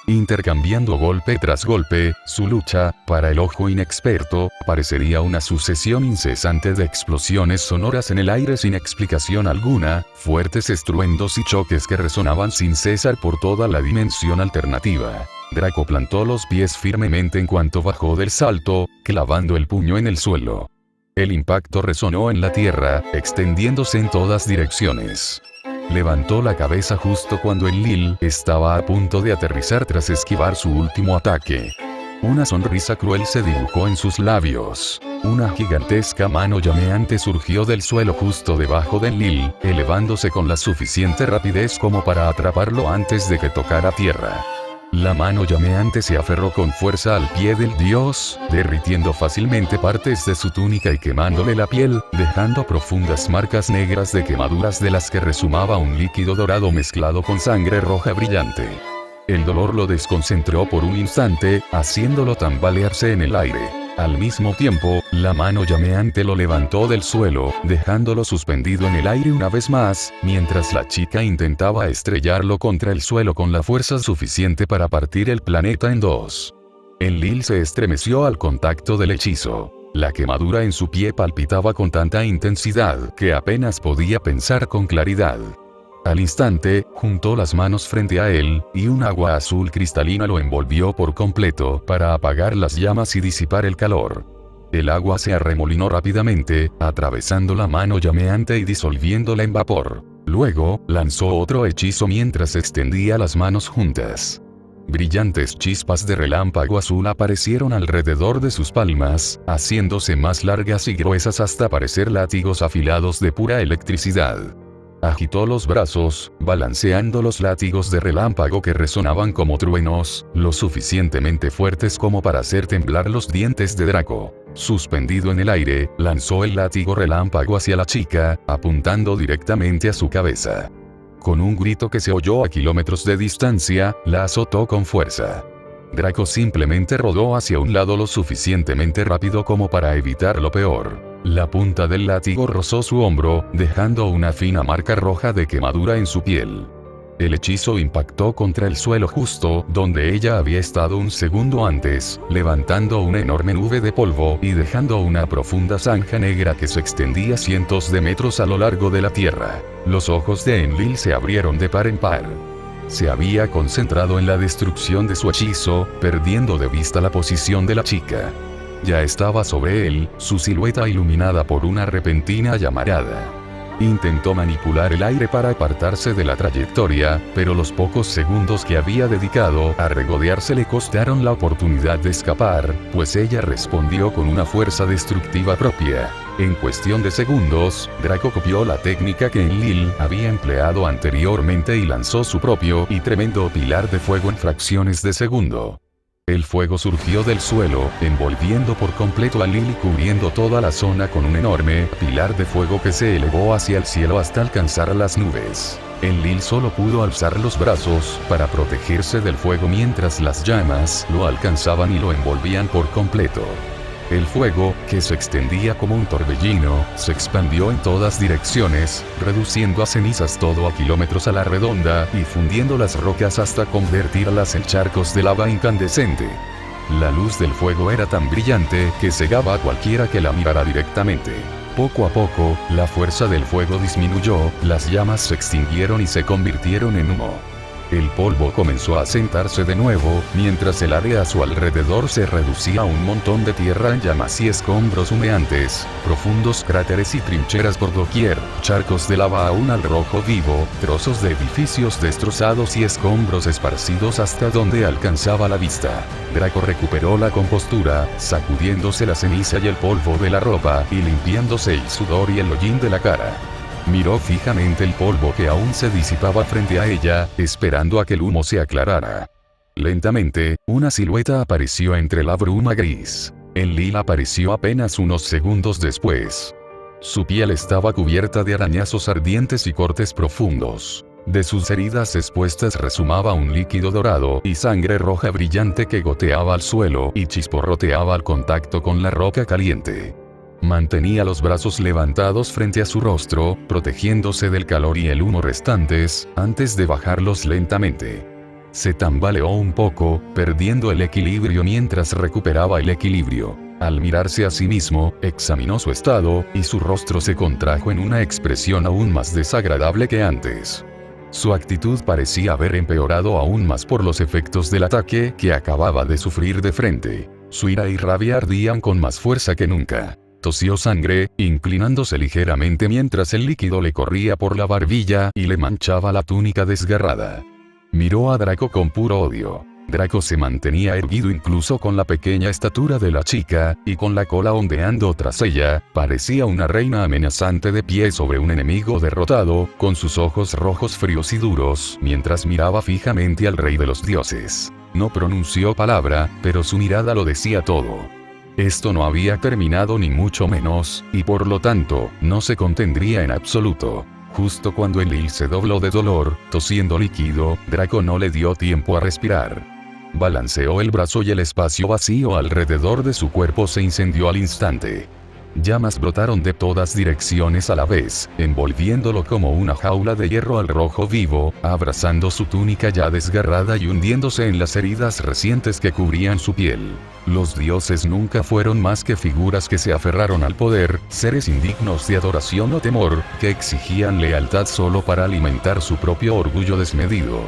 Intercambiando golpe tras golpe, su lucha, para el ojo inexperto, parecería una sucesión incesante de explosiones sonoras en el aire sin explicación alguna, fuertes estruendos y choques que resonaban sin cesar por toda la dimensión alternativa. Draco plantó los pies firmemente en cuanto bajó del salto, clavando el puño en el suelo. El impacto resonó en la tierra, extendiéndose en todas direcciones. Levantó la cabeza justo cuando Enlil estaba a punto de aterrizar tras esquivar su último ataque. Una sonrisa cruel se dibujó en sus labios. Una gigantesca mano llameante surgió del suelo justo debajo de Enlil, elevándose con la suficiente rapidez como para atraparlo antes de que tocara tierra. La mano llameante se aferró con fuerza al pie del dios, derritiendo fácilmente partes de su túnica y quemándole la piel, dejando profundas marcas negras de quemaduras de las que resumaba un líquido dorado mezclado con sangre roja brillante. El dolor lo desconcentró por un instante, haciéndolo tambalearse en el aire. Al mismo tiempo, la mano llameante lo levantó del suelo, dejándolo suspendido en el aire una vez más, mientras la chica intentaba estrellarlo contra el suelo con la fuerza suficiente para partir el planeta en dos. Enlil se estremeció al contacto del hechizo. La quemadura en su pie palpitaba con tanta intensidad que apenas podía pensar con claridad. Al instante, juntó las manos frente a él, y un agua azul cristalina lo envolvió por completo para apagar las llamas y disipar el calor. El agua se arremolinó rápidamente, atravesando la mano llameante y disolviéndola en vapor. Luego, lanzó otro hechizo mientras extendía las manos juntas. Brillantes chispas de relámpago azul aparecieron alrededor de sus palmas, haciéndose más largas y gruesas hasta parecer látigos afilados de pura electricidad. Agitó los brazos, balanceando los látigos de relámpago que resonaban como truenos, lo suficientemente fuertes como para hacer temblar los dientes de Draco. Suspendido en el aire, lanzó el látigo relámpago hacia la chica, apuntando directamente a su cabeza. Con un grito que se oyó a kilómetros de distancia, la azotó con fuerza. Draco simplemente rodó hacia un lado lo suficientemente rápido como para evitar lo peor. La punta del látigo rozó su hombro, dejando una fina marca roja de quemadura en su piel. El hechizo impactó contra el suelo justo donde ella había estado un segundo antes, levantando una enorme nube de polvo y dejando una profunda zanja negra que se extendía cientos de metros a lo largo de la tierra. Los ojos de Enlil se abrieron de par en par. Se había concentrado en la destrucción de su hechizo, perdiendo de vista la posición de la chica. Ya estaba sobre él, su silueta iluminada por una repentina llamarada. Intentó manipular el aire para apartarse de la trayectoria, pero los pocos segundos que había dedicado a regodearse le costaron la oportunidad de escapar, pues ella respondió con una fuerza destructiva propia. En cuestión de segundos, Draco copió la técnica que Enlil había empleado anteriormente y lanzó su propio y tremendo pilar de fuego en fracciones de segundo. El fuego surgió del suelo, envolviendo por completo a Enlil y cubriendo toda la zona con un enorme pilar de fuego que se elevó hacia el cielo hasta alcanzar las nubes. Enlil solo pudo alzar los brazos para protegerse del fuego mientras las llamas lo alcanzaban y lo envolvían por completo. El fuego, que se extendía como un torbellino, se expandió en todas direcciones, reduciendo a cenizas todo a kilómetros a la redonda y fundiendo las rocas hasta convertirlas en charcos de lava incandescente. La luz del fuego era tan brillante que cegaba a cualquiera que la mirara directamente. Poco a poco, la fuerza del fuego disminuyó, las llamas se extinguieron y se convirtieron en humo. El polvo comenzó a asentarse de nuevo, mientras el área a su alrededor se reducía a un montón de tierra en llamas y escombros humeantes, profundos cráteres y trincheras por doquier, charcos de lava aún al rojo vivo, trozos de edificios destrozados y escombros esparcidos hasta donde alcanzaba la vista. Draco recuperó la compostura, sacudiéndose la ceniza y el polvo de la ropa y limpiándose el sudor y el hollín de la cara. Miró fijamente el polvo que aún se disipaba frente a ella, esperando a que el humo se aclarara. Lentamente, una silueta apareció entre la bruma gris. Enlil apareció apenas unos segundos después. Su piel estaba cubierta de arañazos ardientes y cortes profundos. De sus heridas expuestas resumaba un líquido dorado y sangre roja brillante que goteaba al suelo y chisporroteaba al contacto con la roca caliente. Mantenía los brazos levantados frente a su rostro, protegiéndose del calor y el humo restantes, antes de bajarlos lentamente. Se tambaleó un poco, perdiendo el equilibrio mientras recuperaba el equilibrio. Al mirarse a sí mismo, examinó su estado, y su rostro se contrajo en una expresión aún más desagradable que antes. Su actitud parecía haber empeorado aún más por los efectos del ataque que acababa de sufrir de frente. Su ira y rabia ardían con más fuerza que nunca. Tosió sangre, inclinándose ligeramente mientras el líquido le corría por la barbilla y le manchaba la túnica desgarrada. Miró a Draco con puro odio. Draco se mantenía erguido incluso con la pequeña estatura de la chica, y con la cola ondeando tras ella, parecía una reina amenazante de pie sobre un enemigo derrotado, con sus ojos rojos fríos y duros, mientras miraba fijamente al rey de los dioses. No pronunció palabra, pero su mirada lo decía todo. Esto no había terminado ni mucho menos, y por lo tanto, no se contendría en absoluto. Justo cuando Enlil se dobló de dolor, tosiendo líquido, Draco no le dio tiempo a respirar. Balanceó el brazo y el espacio vacío alrededor de su cuerpo se incendió al instante. Llamas brotaron de todas direcciones a la vez, envolviéndolo como una jaula de hierro al rojo vivo, abrazando su túnica ya desgarrada y hundiéndose en las heridas recientes que cubrían su piel. Los dioses nunca fueron más que figuras que se aferraron al poder, seres indignos de adoración o temor, que exigían lealtad solo para alimentar su propio orgullo desmedido.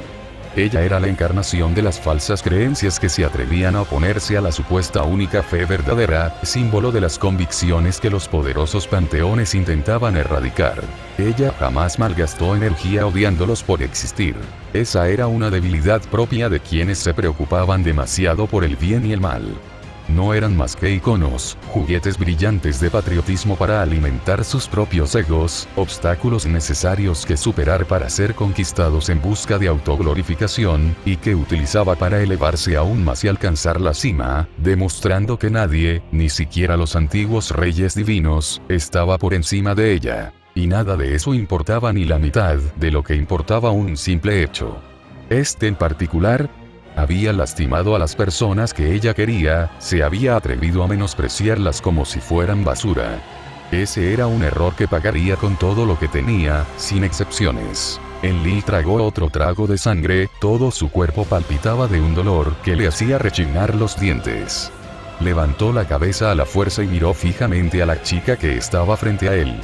Ella era la encarnación de las falsas creencias que se atrevían a oponerse a la supuesta única fe verdadera, símbolo de las convicciones que los poderosos panteones intentaban erradicar. Ella jamás malgastó energía odiándolos por existir. Esa era una debilidad propia de quienes se preocupaban demasiado por el bien y el mal. No eran más que iconos, juguetes brillantes de patriotismo para alimentar sus propios egos, obstáculos necesarios que superar para ser conquistados en busca de autoglorificación, y que utilizaba para elevarse aún más y alcanzar la cima, demostrando que nadie, ni siquiera los antiguos reyes divinos, estaba por encima de ella. Y nada de eso importaba ni la mitad de lo que importaba un simple hecho. Este en particular, Había lastimado a las personas que ella quería, se había atrevido a menospreciarlas como si fueran basura. Ese era un error que pagaría con todo lo que tenía, sin excepciones. Enlil tragó otro trago de sangre, todo su cuerpo palpitaba de un dolor que le hacía rechinar los dientes. Levantó la cabeza a la fuerza y miró fijamente a la chica que estaba frente a él.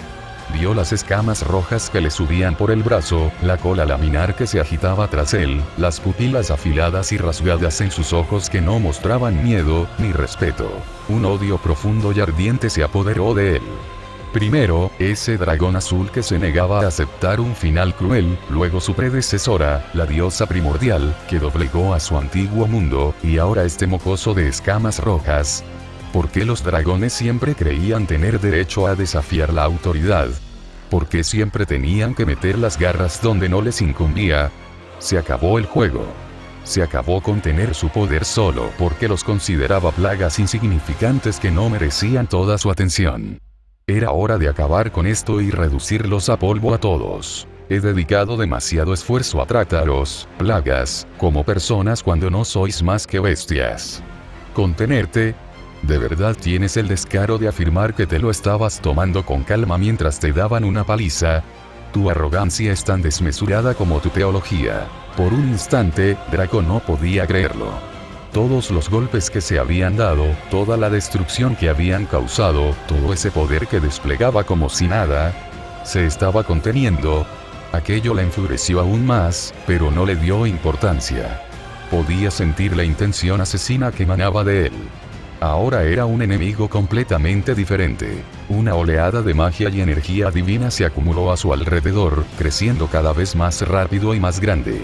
Vio las escamas rojas que le subían por el brazo, la cola laminar que se agitaba tras él, las pupilas afiladas y rasgadas en sus ojos que no mostraban miedo, ni respeto. Un odio profundo y ardiente se apoderó de él. Primero, ese dragón azul que se negaba a aceptar un final cruel, luego su predecesora, la diosa primordial, que doblegó a su antiguo mundo, y ahora este mocoso de escamas rojas. ¿Por qué los dragones siempre creían tener derecho a desafiar la autoridad? ¿Por qué siempre tenían que meter las garras donde no les incumbía? Se acabó el juego. Se acabó con tener su poder solo porque los consideraba plagas insignificantes que no merecían toda su atención. Era hora de acabar con esto y reducirlos a polvo a todos. He dedicado demasiado esfuerzo a trataros, plagas, como personas cuando no sois más que bestias. Contenerte. ¿De verdad tienes el descaro de afirmar que te lo estabas tomando con calma mientras te daban una paliza? Tu arrogancia es tan desmesurada como tu teología. Por un instante, Draco no podía creerlo. Todos los golpes que se habían dado, toda la destrucción que habían causado, todo ese poder que desplegaba como si nada, se estaba conteniendo. Aquello la enfureció aún más, pero no le dio importancia. Podía sentir la intención asesina que emanaba de él. Ahora era un enemigo completamente diferente. Una oleada de magia y energía divina se acumuló a su alrededor, creciendo cada vez más rápido y más grande.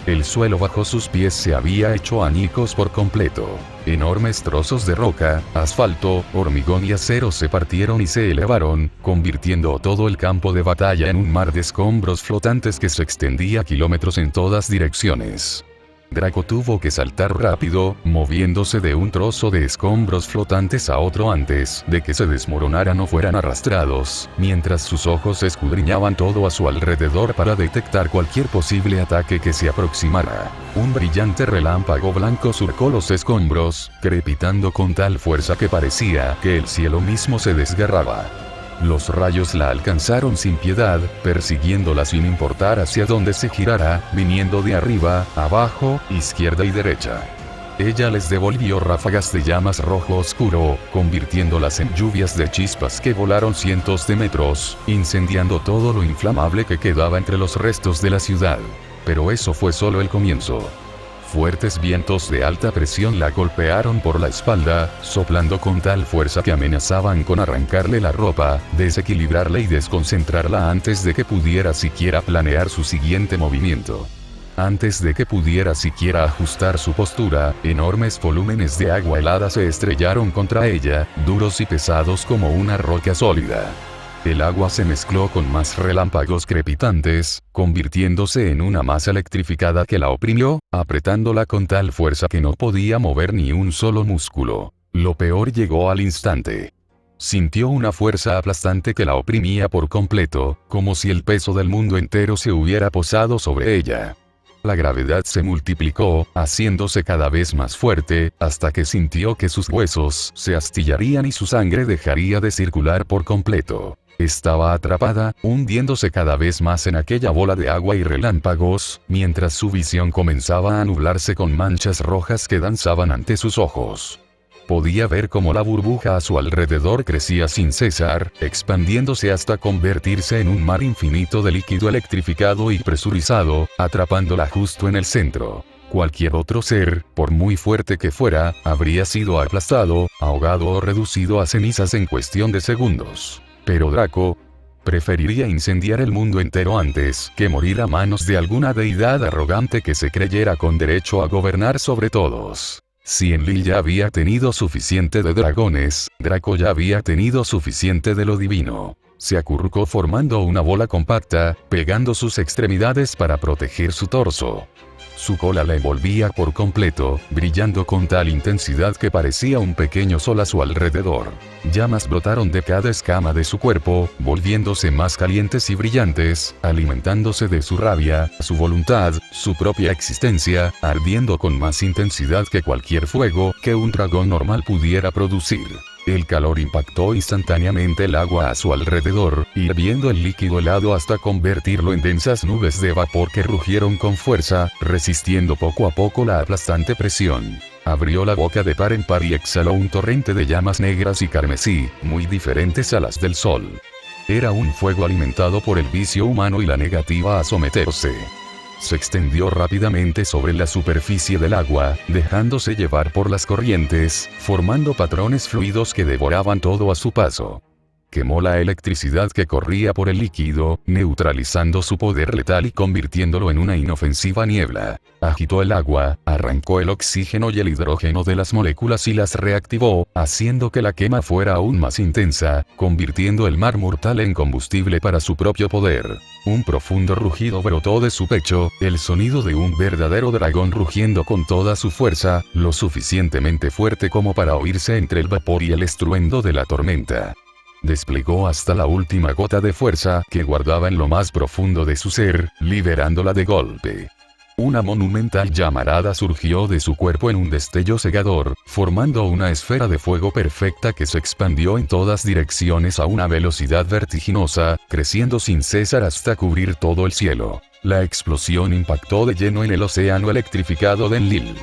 El suelo bajo sus pies se había hecho añicos por completo. Enormes trozos de roca, asfalto, hormigón y acero se partieron y se elevaron, convirtiendo todo el campo de batalla en un mar de escombros flotantes que se extendía kilómetros en todas direcciones. Draco tuvo que saltar rápido, moviéndose de un trozo de escombros flotantes a otro antes de que se desmoronaran o fueran arrastrados, mientras sus ojos escudriñaban todo a su alrededor para detectar cualquier posible ataque que se aproximara. Un brillante relámpago blanco surcó los escombros, crepitando con tal fuerza que parecía que el cielo mismo se desgarraba. Los rayos la alcanzaron sin piedad, persiguiéndola sin importar hacia dónde se girara, viniendo de arriba, abajo, izquierda y derecha. Ella les devolvió ráfagas de llamas rojo oscuro, convirtiéndolas en lluvias de chispas que volaron cientos de metros, incendiando todo lo inflamable que quedaba entre los restos de la ciudad. Pero eso fue solo el comienzo. Fuertes vientos de alta presión la golpearon por la espalda, soplando con tal fuerza que amenazaban con arrancarle la ropa, desequilibrarla y desconcentrarla antes de que pudiera siquiera planear su siguiente movimiento. Antes de que pudiera siquiera ajustar su postura, enormes volúmenes de agua helada se estrellaron contra ella, duros y pesados como una roca sólida. El agua se mezcló con más relámpagos crepitantes, convirtiéndose en una masa electrificada que la oprimió, apretándola con tal fuerza que no podía mover ni un solo músculo. Lo peor llegó al instante. Sintió una fuerza aplastante que la oprimía por completo, como si el peso del mundo entero se hubiera posado sobre ella. La gravedad se multiplicó, haciéndose cada vez más fuerte, hasta que sintió que sus huesos se astillarían y su sangre dejaría de circular por completo. Estaba atrapada, hundiéndose cada vez más en aquella bola de agua y relámpagos, mientras su visión comenzaba a nublarse con manchas rojas que danzaban ante sus ojos. Podía ver cómo la burbuja a su alrededor crecía sin cesar, expandiéndose hasta convertirse en un mar infinito de líquido electrificado y presurizado, atrapándola justo en el centro. Cualquier otro ser, por muy fuerte que fuera, habría sido aplastado, ahogado o reducido a cenizas en cuestión de segundos. Pero Draco preferiría incendiar el mundo entero antes que morir a manos de alguna deidad arrogante que se creyera con derecho a gobernar sobre todos. Si Enlil ya había tenido suficiente de dragones, Draco ya había tenido suficiente de lo divino. Se acurrucó formando una bola compacta, pegando sus extremidades para proteger su torso. Su cola la envolvía por completo, brillando con tal intensidad que parecía un pequeño sol a su alrededor. Llamas brotaron de cada escama de su cuerpo, volviéndose más calientes y brillantes, alimentándose de su rabia, su voluntad, su propia existencia, ardiendo con más intensidad que cualquier fuego que un dragón normal pudiera producir. El calor impactó instantáneamente el agua a su alrededor, hirviendo el líquido helado hasta convertirlo en densas nubes de vapor que rugieron con fuerza, resistiendo poco a poco la aplastante presión. Abrió la boca de par en par y exhaló un torrente de llamas negras y carmesí, muy diferentes a las del sol. Era un fuego alimentado por el vicio humano y la negativa a someterse. Se extendió rápidamente sobre la superficie del agua, dejándose llevar por las corrientes, formando patrones fluidos que devoraban todo a su paso. Quemó la electricidad que corría por el líquido, neutralizando su poder letal y convirtiéndolo en una inofensiva niebla. Agitó el agua, arrancó el oxígeno y el hidrógeno de las moléculas y las reactivó, haciendo que la quema fuera aún más intensa, convirtiendo el mar mortal en combustible para su propio poder. Un profundo rugido brotó de su pecho, el sonido de un verdadero dragón rugiendo con toda su fuerza, lo suficientemente fuerte como para oírse entre el vapor y el estruendo de la tormenta. Desplegó hasta la última gota de fuerza que guardaba en lo más profundo de su ser, liberándola de golpe. Una monumental llamarada surgió de su cuerpo en un destello cegador, formando una esfera de fuego perfecta que se expandió en todas direcciones a una velocidad vertiginosa, creciendo sin cesar hasta cubrir todo el cielo. La explosión impactó de lleno en el océano electrificado de Enlil.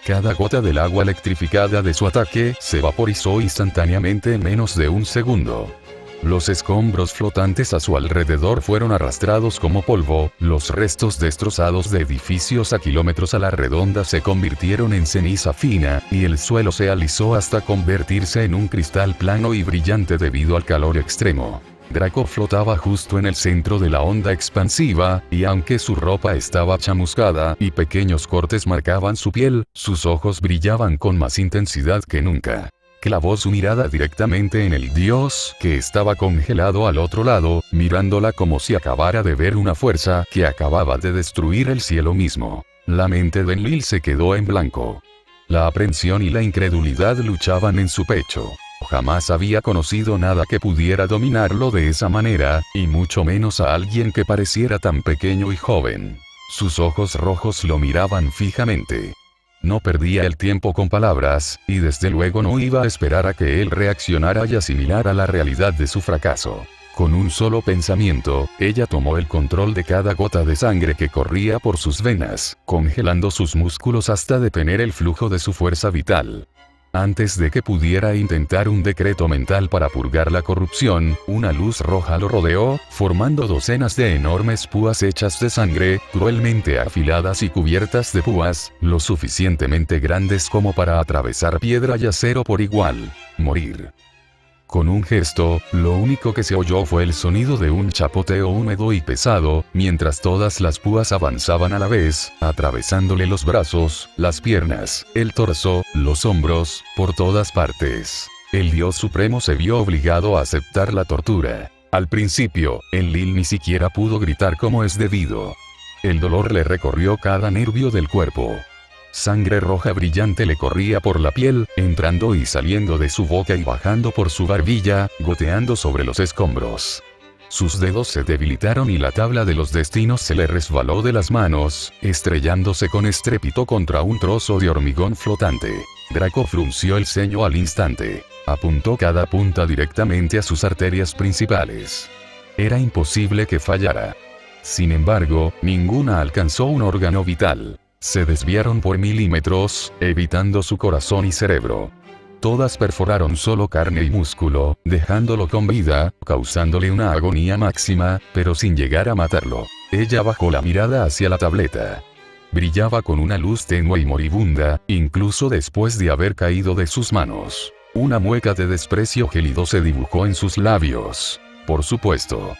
Cada gota del agua electrificada de su ataque se vaporizó instantáneamente en menos de un segundo. Los escombros flotantes a su alrededor fueron arrastrados como polvo, los restos destrozados de edificios a kilómetros a la redonda se convirtieron en ceniza fina, y el suelo se alisó hasta convertirse en un cristal plano y brillante debido al calor extremo. Draco flotaba justo en el centro de la onda expansiva, y aunque su ropa estaba chamuscada y pequeños cortes marcaban su piel, sus ojos brillaban con más intensidad que nunca. Clavó su mirada directamente en el dios, que estaba congelado al otro lado, mirándola como si acabara de ver una fuerza que acababa de destruir el cielo mismo. La mente de Enlil se quedó en blanco. La aprensión y la incredulidad luchaban en su pecho. Jamás había conocido nada que pudiera dominarlo de esa manera, y mucho menos a alguien que pareciera tan pequeño y joven. Sus ojos rojos lo miraban fijamente. No perdía el tiempo con palabras, y desde luego no iba a esperar a que él reaccionara y asimilara la realidad de su fracaso. Con un solo pensamiento, ella tomó el control de cada gota de sangre que corría por sus venas, congelando sus músculos hasta detener el flujo de su fuerza vital. Antes de que pudiera intentar un decreto mental para purgar la corrupción, una luz roja lo rodeó, formando docenas de enormes púas hechas de sangre, cruelmente afiladas y cubiertas de púas, lo suficientemente grandes como para atravesar piedra y acero por igual. Morir. Con un gesto, lo único que se oyó fue el sonido de un chapoteo húmedo y pesado, mientras todas las púas avanzaban a la vez, atravesándole los brazos, las piernas, el torso, los hombros, por todas partes. El dios supremo se vio obligado a aceptar la tortura. Al principio, Enlil ni siquiera pudo gritar como es debido. El dolor le recorrió cada nervio del cuerpo. Sangre roja brillante le corría por la piel, entrando y saliendo de su boca y bajando por su barbilla, goteando sobre los escombros. Sus dedos se debilitaron y la tabla de los destinos se le resbaló de las manos, estrellándose con estrépito contra un trozo de hormigón flotante. Draco frunció el ceño al instante. Apuntó cada punta directamente a sus arterias principales. Era imposible que fallara. Sin embargo, ninguna alcanzó un órgano vital. Se desviaron por milímetros, evitando su corazón y cerebro. Todas perforaron solo carne y músculo, dejándolo con vida, causándole una agonía máxima, pero sin llegar a matarlo. Ella bajó la mirada hacia la tableta. Brillaba con una luz tenue y moribunda, incluso después de haber caído de sus manos. Una mueca de desprecio gélido se dibujó en sus labios. Por supuesto.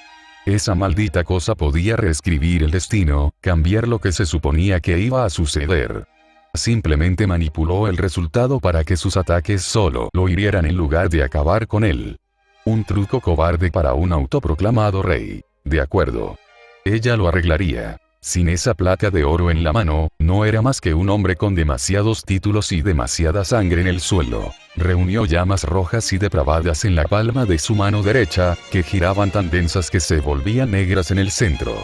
Esa maldita cosa podía reescribir el destino, cambiar lo que se suponía que iba a suceder. Simplemente manipuló el resultado para que sus ataques solo lo hirieran en lugar de acabar con él. Un truco cobarde para un autoproclamado rey. De acuerdo. Ella lo arreglaría. Sin esa placa de oro en la mano, no era más que un hombre con demasiados títulos y demasiada sangre en el suelo. Reunió llamas rojas y depravadas en la palma de su mano derecha, que giraban tan densas que se volvían negras en el centro.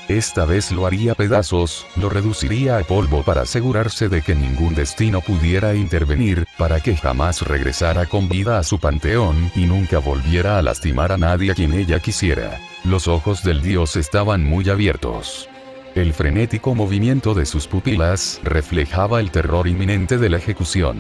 Esta vez lo haría pedazos, lo reduciría a polvo para asegurarse de que ningún destino pudiera intervenir, para que jamás regresara con vida a su panteón y nunca volviera a lastimar a nadie a quien ella quisiera. Los ojos del dios estaban muy abiertos. El frenético movimiento de sus pupilas reflejaba el terror inminente de la ejecución.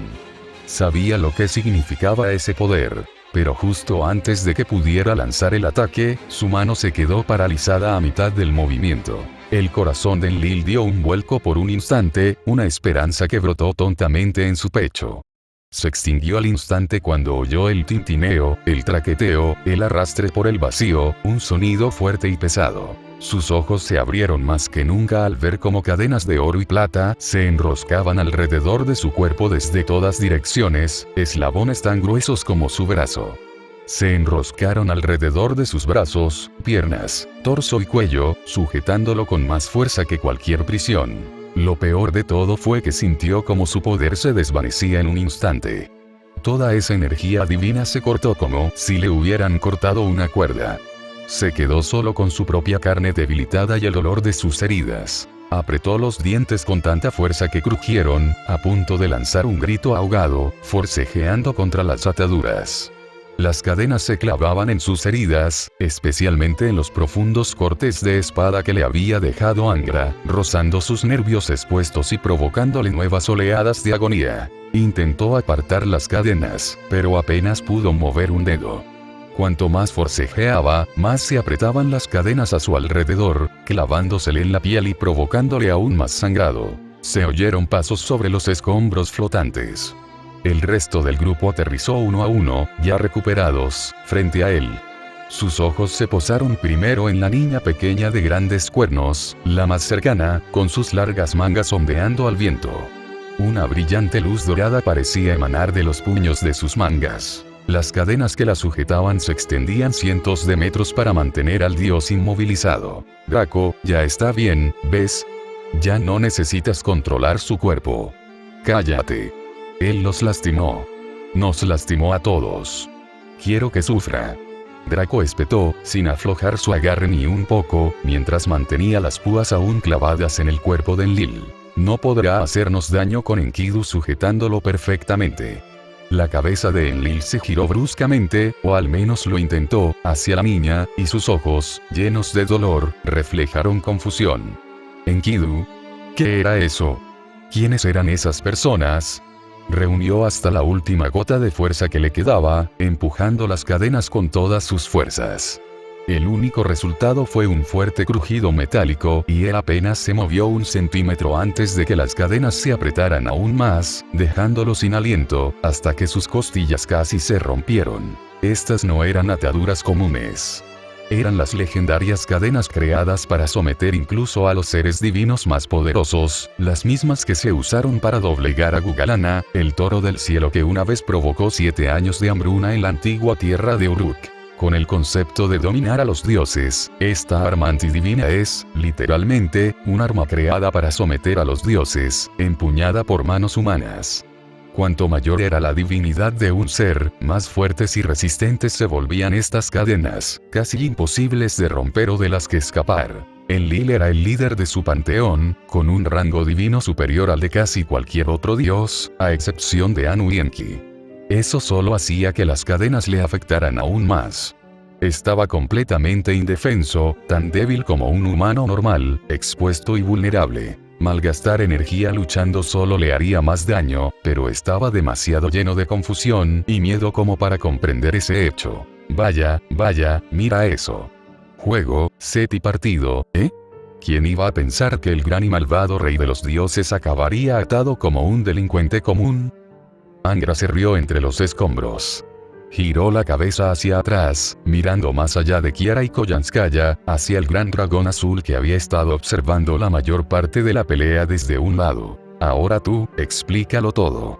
Sabía lo que significaba ese poder. Pero justo antes de que pudiera lanzar el ataque, su mano se quedó paralizada a mitad del movimiento. El corazón de Enlil dio un vuelco por un instante, una esperanza que brotó tontamente en su pecho. Se extinguió al instante cuando oyó el tintineo, el traqueteo, el arrastre por el vacío, un sonido fuerte y pesado. Sus ojos se abrieron más que nunca al ver cómo cadenas de oro y plata se enroscaban alrededor de su cuerpo desde todas direcciones, eslabones tan gruesos como su brazo. Se enroscaron alrededor de sus brazos, piernas, torso y cuello, sujetándolo con más fuerza que cualquier prisión. Lo peor de todo fue que sintió como su poder se desvanecía en un instante. Toda esa energía divina se cortó como si le hubieran cortado una cuerda. Se quedó solo con su propia carne debilitada y el olor de sus heridas. Apretó los dientes con tanta fuerza que crujieron, a punto de lanzar un grito ahogado, forcejeando contra las ataduras. Las cadenas se clavaban en sus heridas, especialmente en los profundos cortes de espada que le había dejado Angra, rozando sus nervios expuestos y provocándole nuevas oleadas de agonía. Intentó apartar las cadenas, pero apenas pudo mover un dedo. Cuanto más forcejeaba, más se apretaban las cadenas a su alrededor, clavándosele en la piel y provocándole aún más sangrado. Se oyeron pasos sobre los escombros flotantes. El resto del grupo aterrizó uno a uno, ya recuperados, frente a él. Sus ojos se posaron primero en la niña pequeña de grandes cuernos, la más cercana, con sus largas mangas ondeando al viento. Una brillante luz dorada parecía emanar de los puños de sus mangas. Las cadenas que la sujetaban se extendían cientos de metros para mantener al dios inmovilizado. Draco, ya está bien, ¿ves? Ya no necesitas controlar su cuerpo. Cállate. Él los lastimó. Nos lastimó a todos. Quiero que sufra. Draco espetó, sin aflojar su agarre ni un poco, mientras mantenía las púas aún clavadas en el cuerpo de Enlil. No podrá hacernos daño con Enkidu sujetándolo perfectamente. La cabeza de Enlil se giró bruscamente, o al menos lo intentó, hacia la niña, y sus ojos, llenos de dolor, reflejaron confusión. ¿Enkidu? ¿Qué era eso? ¿Quiénes eran esas personas? Reunió hasta la última gota de fuerza que le quedaba, empujando las cadenas con todas sus fuerzas. El único resultado fue un fuerte crujido metálico y él apenas se movió un centímetro antes de que las cadenas se apretaran aún más, dejándolo sin aliento, hasta que sus costillas casi se rompieron. Estas no eran ataduras comunes. Eran las legendarias cadenas creadas para someter incluso a los seres divinos más poderosos, las mismas que se usaron para doblegar a Gugalana, el toro del cielo que una vez provocó 7 años de hambruna en la antigua tierra de Uruk. Con el concepto de dominar a los dioses, esta arma antidivina es, literalmente, un arma creada para someter a los dioses, empuñada por manos humanas. Cuanto mayor era la divinidad de un ser, más fuertes y resistentes se volvían estas cadenas, casi imposibles de romper o de las que escapar. Enlil era el líder de su panteón, con un rango divino superior al de casi cualquier otro dios, a excepción de Anu y Enki. Eso solo hacía que las cadenas le afectaran aún más. Estaba completamente indefenso, tan débil como un humano normal, expuesto y vulnerable. Malgastar energía luchando solo le haría más daño, pero estaba demasiado lleno de confusión y miedo como para comprender ese hecho. Vaya, mira eso. Juego, set y partido, ¿eh? ¿Quién iba a pensar que el gran y malvado rey de los dioses acabaría atado como un delincuente común? Angra se rió entre los escombros. Giró la cabeza hacia atrás, mirando más allá de Kiara y Koyanskaya, hacia el gran dragón azul que había estado observando la mayor parte de la pelea desde un lado. Ahora tú, explícalo todo.